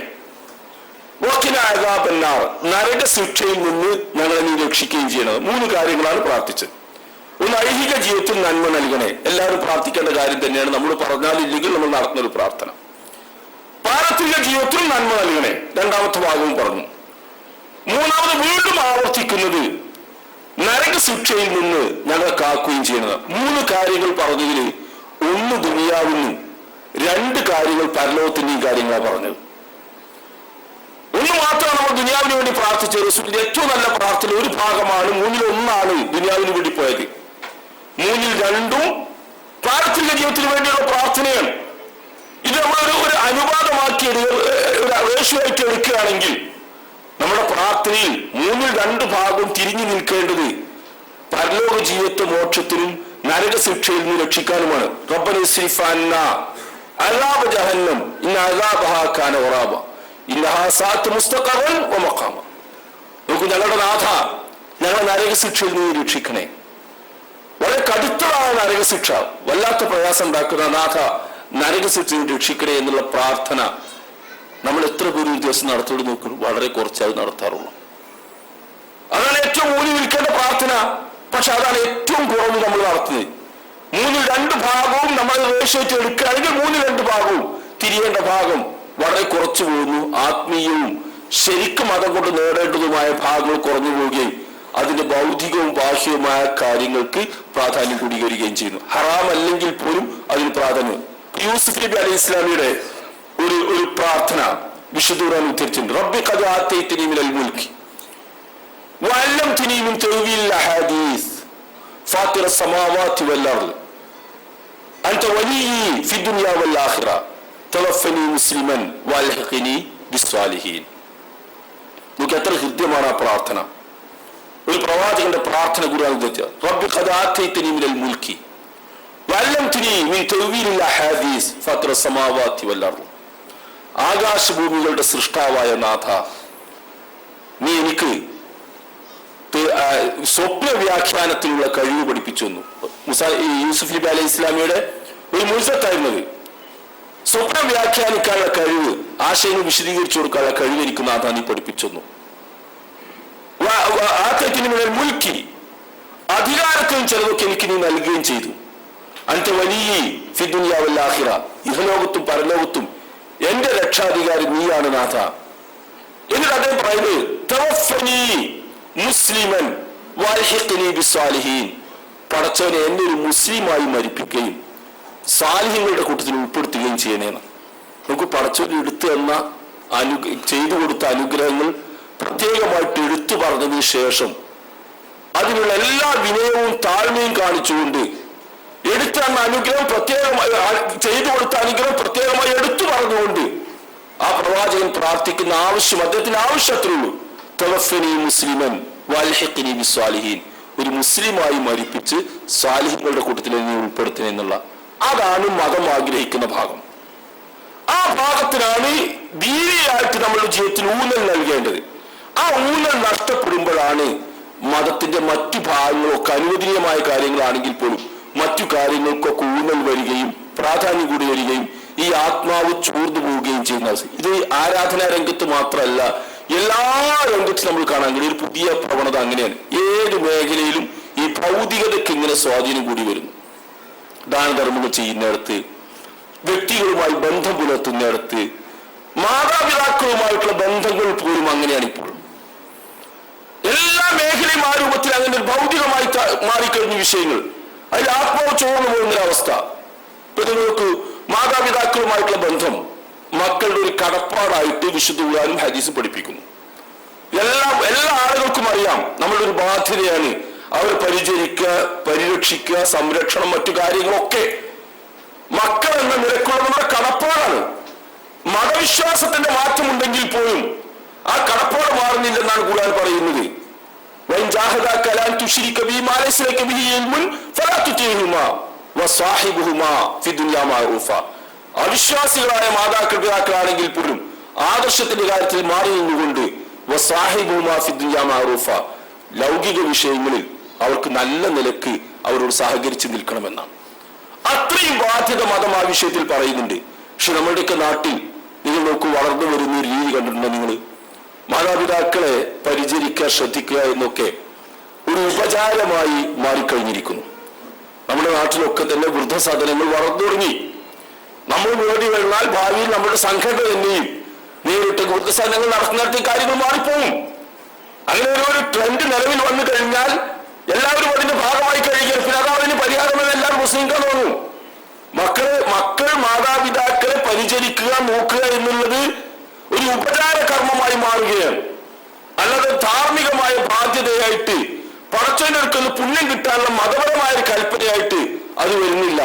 വഖിനാ അദാബന്നാർ, നരക ശിക്ഷയിൽ നിന്ന് ഞങ്ങളെ നീ രക്ഷിക്കുകയും ചെയ്യണം. 3 കാര്യങ്ങളാണ് പ്രാർത്ഥിച്ചത്. ഒന്ന്, ഐഹിക ജീവിതത്തിൽ നന്മ നൽകണേ. എല്ലാവരും പ്രാർത്ഥിക്കേണ്ട കാര്യം തന്നെയാണ്. നമ്മൾ പറഞ്ഞാലില്ലെങ്കിൽ നമ്മൾ നടത്തുന്ന ഒരു പ്രാർത്ഥന. പാരത്രിക ജീവിതത്തിൽ നന്മ നൽകണേ, രണ്ടാമത്തെ ഭാഗവും പറഞ്ഞു. മൂന്നാമത് വീണ്ടും ആവർത്തിക്കുന്നത് നരകശിക്ഷയിൽ നിന്ന് ഞങ്ങളെ കാക്കുകയും ചെയ്യണം. 3 കാര്യങ്ങൾ പറഞ്ഞതിൽ 1 ദുനിയാവിനും 2 കാര്യങ്ങൾ പരലോകത്തിന്റെയും കാര്യങ്ങളാണ് പറഞ്ഞത്. 1 മാത്രമാണ് നമ്മൾ ദുനിയാവിന് വേണ്ടി പ്രാർത്ഥിച്ചത്. റസൂലിന്റെ ഏറ്റവും നല്ല പ്രാർത്ഥന ഒരു ഭാഗമാണ്, 3-ൽ 1 ദുനിയാവിന് വേണ്ടി പോയത്. 3-ൽ 2 പാരത്രിക ജീവിതത്തിന് വേണ്ടിയുള്ള പ്രാർത്ഥനയാണ്. ഇത് നമ്മൾ ഒരു അനുപാതമാക്കി, ഒരു റേഷ്യോ ആയിട്ട് എടുക്കുകയാണെങ്കിൽ നമ്മുടെ പ്രാർത്ഥനയിൽ 3-ൽ 2 ഭാഗവും തിരിഞ്ഞു നിൽക്കേണ്ടത് പരലോക ജീവിത മോക്ഷത്തിനും നരകശിക്ഷയിൽ നിന്ന് രക്ഷിക്കാനുമാണ്. റബ്ബന ഇസ്രിഫ് അന്നാ അദാബ ജഹന്നം ഇന്ന അദാബഹാ കാന ഗറാബ ഇന്നഹാ സാഅത്ത് മുസ്തഖറൻ വമഖാമ. നോക്കൂ, ഞങ്ങളുടെ നാഥ, ഞങ്ങളെ നരകശിക്ഷയിൽ നിന്ന് രക്ഷിക്കണേ. വളരെ കടുത്തതാണ് നരകശിക്ഷ, വല്ലാത്ത പ്രയാസം ഉണ്ടാക്കുന്ന നാഥ, നരകശിക്ഷയിൽ രക്ഷിക്കണേ എന്നുള്ള പ്രാർത്ഥന നമ്മൾ എത്ര പേര് ഒരു ദിവസം നടത്തോട് നോക്കുന്നു? വളരെ കുറച്ചായി നടത്താറുള്ളൂ. അതാണ് ഏറ്റവും ഊന്നി നിൽക്കേണ്ട പ്രാർത്ഥന. പക്ഷെ അതാണ് ഏറ്റവും കുറവ് നമ്മൾ നടത്തുന്നത്. 3-ൽ 2 ഭാഗവും നമ്മൾ റേഷ്യോയിട്ട് എടുക്കുകയാണെങ്കിൽ 3-ൽ 2 ഭാഗവും തിരിയേണ്ട ഭാഗം വളരെ കുറച്ചു പോകുന്നു. ആത്മീയവും ശരിക്കും മതം കൊണ്ട് നേടേണ്ടതുമായ ഭാഗങ്ങൾ കുറഞ്ഞു പോവുകയും അതിന്റെ ഭൗതികവും ബാഹ്യവുമായ കാര്യങ്ങൾക്ക് പ്രാധാന്യം കൂടി വരികയും ചെയ്യുന്നു. ഹറാം അല്ലെങ്കിൽ പോലും അതിന് പ്രാധാന്യം. യൂസുഫ് നബി അലൈഹി ഇസ്ലാമിയുടെ ഒരു പ്രാർത്ഥന വിശുദ്ധ ഖുർആൻ ഉദ്ധരിച്ചിട്ടുണ്ട്. റബ്ബി ഖദ് ആതൈതനി മിനൽ മുൽകി വഅല്ലംതനി മിൻ തഅ്വീലിൽ അഹാദീസ് ഫാത്തിറ السماوات والأرض أنت وليي في الدنيا والآخرة توفني مسلما والحقني بالصالحين. നമുക്ക് എത്ര ഹൃദ്യമാണ് ആ പ്രാർത്ഥന. ഒരു പ്രവാചകന്റെ പ്രാർത്ഥന ഖുർആൻ ഉദ്ധരിച്ച റബ്ബി ഖദ് ആതൈതനി മിനൽ മുൽകി വഅല്ലംതനി മിൻ തഅ്വീലിൽ അഹാദീസ് ഫാത്തിറ السماوات والأرض. ആകാശഭൂമികളുടെ സൃഷ്ടാവായ നാഥ, നീ എനിക്ക് സ്വപ്ന വ്യാഖ്യാനത്തിനുള്ള കഴിവ് പഠിപ്പിച്ചു തന്നു. യൂസുഫ് നബി അലൈഹി ഇസ്ലാമിയുടെ ഒരു മുഅ്ജിസത്തായിരുന്നത്. സ്വപ്നം വ്യാഖ്യാനിക്കാനുള്ള കഴിവ്, ആശയങ്ങൾ വിശദീകരിച്ചു കൊടുക്കാനുള്ള കഴിവ് എനിക്ക് നാഥ നീ പഠിപ്പിച്ചു തന്നു. മിനൽ മുൽക്കി, അധികാരത്തിലും ചിലതൊക്കെ എനിക്ക് നീ നൽകുകയും ചെയ്തു. അൻത വലിയ ഫി ദുനിയ വൽ ആഖിറ, ഇഹലോകത്തും പരലോകത്തും എന്റെ രക്ഷാധികാരി നീയാണ് നാഥ. എന്നിട്ട് അദ്ദേഹം പറയുന്നത് തവഫനി മുസ്ലിമൻ വൽഹിഖ്നി ബിസ്സാലിഹീൻ, പടച്ചവനെ എന്നെ ഒരു മുസ്ലിമായി മരിപ്പിക്കുകയും സാലിഹ്യങ്ങളുടെ കൂട്ടത്തിൽ ഉൾപ്പെടുത്തുകയും ചെയ്യണേന്ന്. നമുക്ക് പടച്ചവൻ എടുത്തു തന്ന ചെയ്തു കൊടുത്ത അനുഗ്രഹങ്ങൾ പ്രത്യേകമായിട്ട് എടുത്തു പറഞ്ഞതിന് ശേഷം അതിനുള്ള എല്ലാ വിനയവും താഴ്മയും കാണിച്ചുകൊണ്ട് എടുത്തു തന്ന അനുഗ്രഹം പ്രത്യേകമായി, ചെയ്തു കൊടുത്ത അനുഗ്രഹം പ്രത്യേകമായി എടുത്തു പറഞ്ഞുകൊണ്ട് ആ പ്രവാചകൻ പ്രാർത്ഥിക്കുന്ന ആവശ്യം, അദ്ദേഹത്തിന്റെ ആവശ്യത്രേ ഉള്ളൂ. തവഫനി മുസ്ലിമൻ വൽഹിഖ്നി ബിസ്സാലിഹീൻ, ഒരു മുസ്ലിമായി മരിപ്പിച്ച് സാലിഹ്യങ്ങളുടെ കൂട്ടത്തിൽ എന്നെ ഉൾപ്പെടുത്തുക എന്നുള്ള, അതാണ് മതം ആഗ്രഹിക്കുന്ന ഭാഗം. ആ ഭാഗത്തിനാണ് ദീനിയായിട്ട് നമ്മളുടെ ജീവിതത്തിൽ ഊന്നൽ നൽകേണ്ടത്. ആ ഊന്നൽ നഷ്ടപ്പെടുമ്പോഴാണ് മതത്തിന്റെ മറ്റു ഭാഗങ്ങളൊക്കെ അനുവദനീയമായ കാര്യങ്ങളാണെങ്കിൽ പോലും മറ്റു കാര്യങ്ങൾക്കൊക്കെ ഊന്നൽ വരികയും പ്രാധാന്യം കൂടി വരികയും ഈ ആത്മാവ് ചോർന്നു പോവുകയും ചെയ്യുന്ന അവസ്ഥ. ഇത് ആരാധനാ രംഗത്ത് മാത്രമല്ല, എല്ലാ രംഗത്തും നമ്മൾ കാണാൻ കഴിയും ഒരു പുതിയ പ്രവണത അങ്ങനെയാണ്. ഏത് മേഖലയിലും ഈ ഭൗതികതയ്ക്ക് ഇങ്ങനെ സ്വാധീനം കൂടി വരുന്നു. ദാനധർമ്മങ്ങൾ ചെയ്യുന്നിടത്ത്, വ്യക്തികളുമായി ബന്ധം പുലർത്തുന്നിടത്ത്, മാതാപിതാക്കളുമായിട്ടുള്ള ബന്ധങ്ങൾ പോലും അങ്ങനെയാണ് ഇപ്പോൾ. എല്ലാ മേഖലയും ആ രൂപത്തിൽ അങ്ങനെ ഒരു ഭൗതികമായി മാറിക്കഴിഞ്ഞ വിഷയങ്ങൾ, അതിൽ ആത്മാവ് ചോർന്നു പോകുന്നൊരവസ്ഥ. ഇപ്പൊ നിങ്ങൾക്ക് മാതാപിതാക്കളുമായിട്ടുള്ള ബന്ധം മക്കളുടെ ഒരു കടപ്പാടായിട്ട് വിശുദ്ധ ഖുർആനും ഹദീസും പഠിപ്പിക്കുന്നു. എല്ലാ ആളുകൾക്കും അറിയാം നമ്മളുടെ ഒരു ബാധ്യതയാണ് അവരെ പരിചരിക്കുക, പരിരക്ഷിക്കുക, സംരക്ഷണം, മറ്റു കാര്യങ്ങളൊക്കെ മക്കൾ എന്ന നിലക്കുള്ള നമ്മുടെ കടപ്പാടാണ്. മതവിശ്വാസത്തിന്റെ മാറ്റമുണ്ടെങ്കിൽ പോലും ആ കടപ്പാട് മാറുന്നില്ലെന്നാണ് ഖുർആൻ പറയുന്നത്. അവിശ്വാസികളായ മാതാപിതാക്കളാണെങ്കിൽ പോലും ആദർശത്തിന്റെ കാര്യത്തിൽ മാറി നിന്നുകൊണ്ട് ലൗകിക വിഷയങ്ങളിൽ അവർക്ക് നല്ല നിലക്ക് അവരോട് സഹകരിച്ച് നിൽക്കണമെന്നാണ്. അത്രയും ബാധ്യത മതം ആ വിഷയത്തിൽ പറയുന്നുണ്ട്. പക്ഷെ നമ്മളുടെയൊക്കെ നാട്ടിൽ നിങ്ങൾ നോക്കൂ, വളർന്നു വരുന്ന ഒരു രീതി കണ്ടിട്ടുണ്ടോ നിങ്ങൾ? മാതാപിതാക്കളെ പരിചരിക്കുക, ശ്രദ്ധിക്കുക എന്നൊക്കെ ഒരു ഉപചാരമായി മാറിക്കഴിഞ്ഞിരിക്കുന്നു. നമ്മുടെ നാട്ടിലൊക്കെ തന്നെ വൃദ്ധസദനങ്ങൾ വളർന്നു തുടങ്ങി. നമ്മൾ വേണ്ടി വന്നാൽ ഭാവിയിൽ നമ്മുടെ സംഘടന തന്നെയും നേരിട്ട് വൃദ്ധസദനങ്ങൾ നടത്തുന്നിടത്ത് കാര്യങ്ങൾ മാറിപ്പോവും. അങ്ങനെ ഒരു ട്രെൻഡ് നിലവിൽ വന്നു കഴിഞ്ഞാൽ എല്ലാവരും അതിന്റെ ഭാഗമായി കഴിയുക. പിന്നെ അത് അതിന് പരിഹാരമെന്ന് എല്ലാവരും മുസ്ലിംകാർ തോന്നും. മക്കൾ മാതാപിതാക്കളെ പരിചരിക്കുക, നോക്കുക എന്നുള്ളത് ഒരു ഉപചാര കർമ്മമായി മാറുകയാണ്. അല്ലാതെ ധാർമ്മികമായ ബാധ്യതയായിട്ട് പടച്ചവനെടുക്കുന്ന പുണ്യം കിട്ടാനുള്ള മതപരമായ ഒരു കൽപ്പനയായിട്ട് അത് വരുന്നില്ല.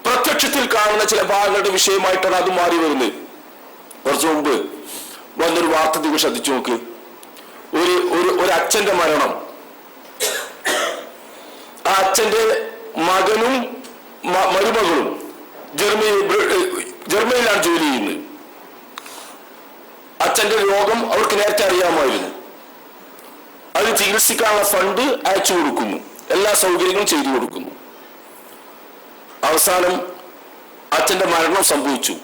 പ്രത്യക്ഷത്തിൽ കാണുന്ന ചില ഭാഗങ്ങളുടെ വിഷയമായിട്ടാണ് അത് മാറി വരുന്നത്. കുറച്ചു മുമ്പ് വന്നൊരു വാർത്ത നിങ്ങൾ ശ്രദ്ധിച്ചു നോക്ക്. ഒരു അച്ഛന്റെ മരണം, ആ അച്ഛന്റെ മകനും മരുമകളും ജർമ്മനിയിലാണ് ജോലി ചെയ്യുന്നത്. അച്ഛന്റെ രോഗം അവർക്ക് നേരത്തെ അറിയാമായിരുന്നു. അത് ചികിത്സിക്കാനുള്ള ഫണ്ട് അയച്ചു കൊടുക്കുന്നു, എല്ലാ സൗകര്യങ്ങളും ചെയ്തു കൊടുക്കുന്നു. അവസാനം അച്ഛന്റെ മരണം സംഭവിച്ചു.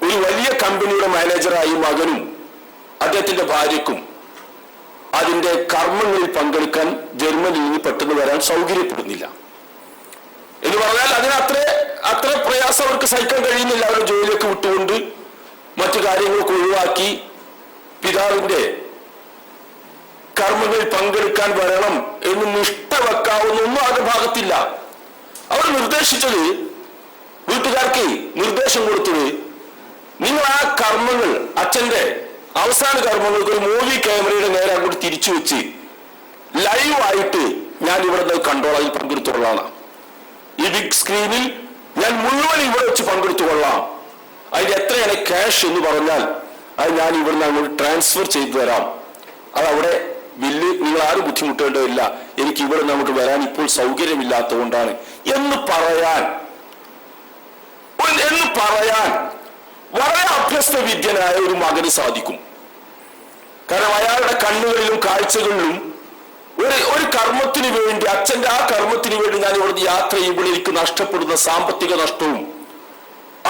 ഒരു വലിയ കമ്പനിയുടെ മാനേജറായി മകനും അദ്ദേഹത്തിന്റെ ഭാര്യക്കും അതിന്റെ കർമ്മങ്ങളിൽ പങ്കെടുക്കാൻ ജർമ്മനിയിൽ നിന്ന് പെട്ടെന്ന് വരാൻ സൗകര്യപ്പെടുന്നില്ല. എന്ന് പറഞ്ഞാൽ അതിന് അത്ര പ്രയാസം അവർക്ക് സഹിക്കാൻ കഴിയുന്നില്ല. അവരുടെ ജോലിയൊക്കെ വിട്ടുകൊണ്ട് മറ്റു കാര്യങ്ങളൊക്കെ ഒഴിവാക്കി പിതാവിന്റെ കർമ്മങ്ങളിൽ പങ്കെടുക്കാൻ വരണം എന്ന് നിഷ്ഠ വെക്കാവുന്ന ഒന്നും അവരുടെ ഭാഗത്തില്ല. അവർ നിർദ്ദേശിച്ചത്, വീട്ടുകാർക്ക് നിർദ്ദേശം കൊടുത്തത്, നിങ്ങൾ ആ കർമ്മങ്ങൾ, അച്ഛന്റെ അവസാന കർമ്മങ്ങൾക്ക് ഒരു മൂവി ക്യാമറയുടെ നേരെ അങ്ങോട്ട് തിരിച്ചു വെച്ച് ലൈവായിട്ട് ഞാൻ ഇവിടെ കണ്ടോളാം, അതിൽ പങ്കെടുത്തുകൊള്ളാം. ഈ ബിഗ് സ്ക്രീനിൽ ഞാൻ മുഴുവൻ ഇവിടെ വെച്ച് പങ്കെടുത്തുകൊള്ളാം. അതിന് എത്രയാണ് ക്യാഷ് എന്ന് പറഞ്ഞാൽ അത് ഞാൻ ഇവിടുന്ന് അങ്ങോട്ട് ട്രാൻസ്ഫർ ചെയ്തു തരാം. അതവിടെ ബില്ല് നിങ്ങൾ ആരും ബുദ്ധിമുട്ടേണ്ടതില്ല, എനിക്ക് ഇവിടെ നമുക്ക് വരാൻ ഇപ്പോൾ സൗകര്യമില്ലാത്തതുകൊണ്ടാണ് എന്ന് പറയാൻ വളരെ അഭ്യസ്ത വിദ്യനായ ഒരു മകന് സാധിക്കും. കാരണം അയാളുടെ കണ്ണുകളിലും കാഴ്ചകളിലും ഒരു കർമ്മത്തിന് വേണ്ടി, അച്ഛന്റെ ആ കർമ്മത്തിന് വേണ്ടി ഞാൻ ഇവിടുന്ന് യാത്ര ചെയ്യുമ്പോൾ എനിക്ക് നഷ്ടപ്പെടുന്ന സാമ്പത്തിക നഷ്ടവും,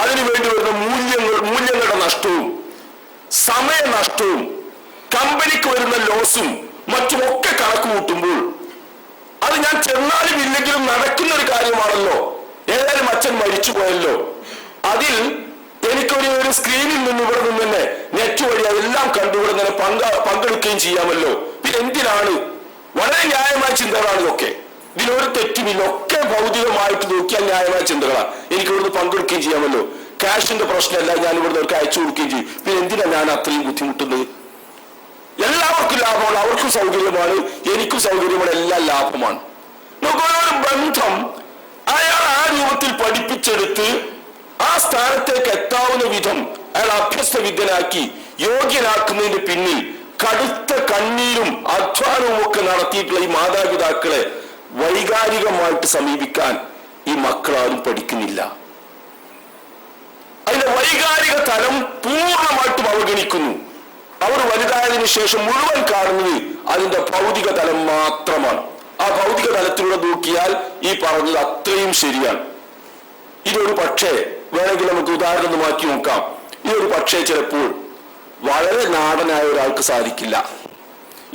അതിനുവേണ്ടി വരുന്ന മൂല്യങ്ങളുടെ നഷ്ടവും, സമയനഷ്ടവും, കമ്പനിക്ക് വരുന്ന ലോസും മരിച്ചു പോയല്ലോ, അതിൽ എനിക്കൊരു സ്ക്രീനിൽ നിന്ന് ഇവിടെ നിന്ന് തന്നെ നെറ്റ് വഴി അതെല്ലാം കണ്ടുകൂടെ ഇങ്ങനെ പങ്കെടുക്കുകയും ചെയ്യാമല്ലോ. പിന്നെ എന്തിനാണ്? വളരെ ന്യായമായ ചിന്തകളാണ് ഇതൊക്കെ, ഇതിലൊരു തെറ്റുമില്ല. ഒക്കെ ഭൗതികമായിട്ട് നോക്കിയാൽ ന്യായമായ ചിന്തകളാണ്. എനിക്ക് ഇവിടുന്ന് പങ്കെടുക്കുകയും ചെയ്യാമല്ലോ, ക്യാഷിന്റെ പ്രശ്നമല്ല, ഞാൻ ഇവിടുന്ന് അവർക്ക് അയച്ചു കൊടുക്കുകയും ചെയ്യും. പിന്നെ എന്തിനാ ഞാൻ അത്രയും ബുദ്ധിമുട്ടുന്നത്? എല്ലാവർക്കും ലാഭമാണ്, അവർക്കും സൗകര്യമാണ്, എനിക്കും സൗകര്യമാണ്, എല്ലാം ലാഭമാണ്. നമുക്കൊരു ബന്ധം അയാൾ ആ രൂപത്തിൽ പഠിപ്പിച്ചെടുത്ത് ആ സ്ഥാനത്തേക്ക് എത്താവുന്ന വിധം അയാൾ അഭ്യസ്ത വിദ്യനാക്കി യോഗ്യനാക്കുന്നതിന്റെ പിന്നിൽ കടുത്ത കണ്ണീരും അധ്വാനവും ഒക്കെ നടത്തിയിട്ടുള്ള ഈ മാതാപിതാക്കളെ വൈകാരികമായിട്ട് സമീപിക്കാൻ ഈ മക്കളാരും പഠിക്കുന്നില്ല. അതിന്റെ വൈകാരിക തലം പൂർണ്ണമായിട്ടും അവഗണിക്കുന്നു. അവർ വലുതായതിനു ശേഷം മുഴുവൻ കാണുന്നത് അതിന്റെ ഭൗതിക തലം മാത്രമാണ്. ആ ഭൗതിക തലത്തിലൂടെ നോക്കിയാൽ ഈ പറഞ്ഞത് അത്രയും ശരിയാണ്. ഇതൊരു പക്ഷേ വേണമെങ്കിൽ നമുക്ക് ഉദാഹരണം മാറ്റി നോക്കാം. ഇതൊരു പക്ഷേ ചിലപ്പോൾ വളരെ നാടനായ ഒരാൾക്ക് സാധിക്കില്ല.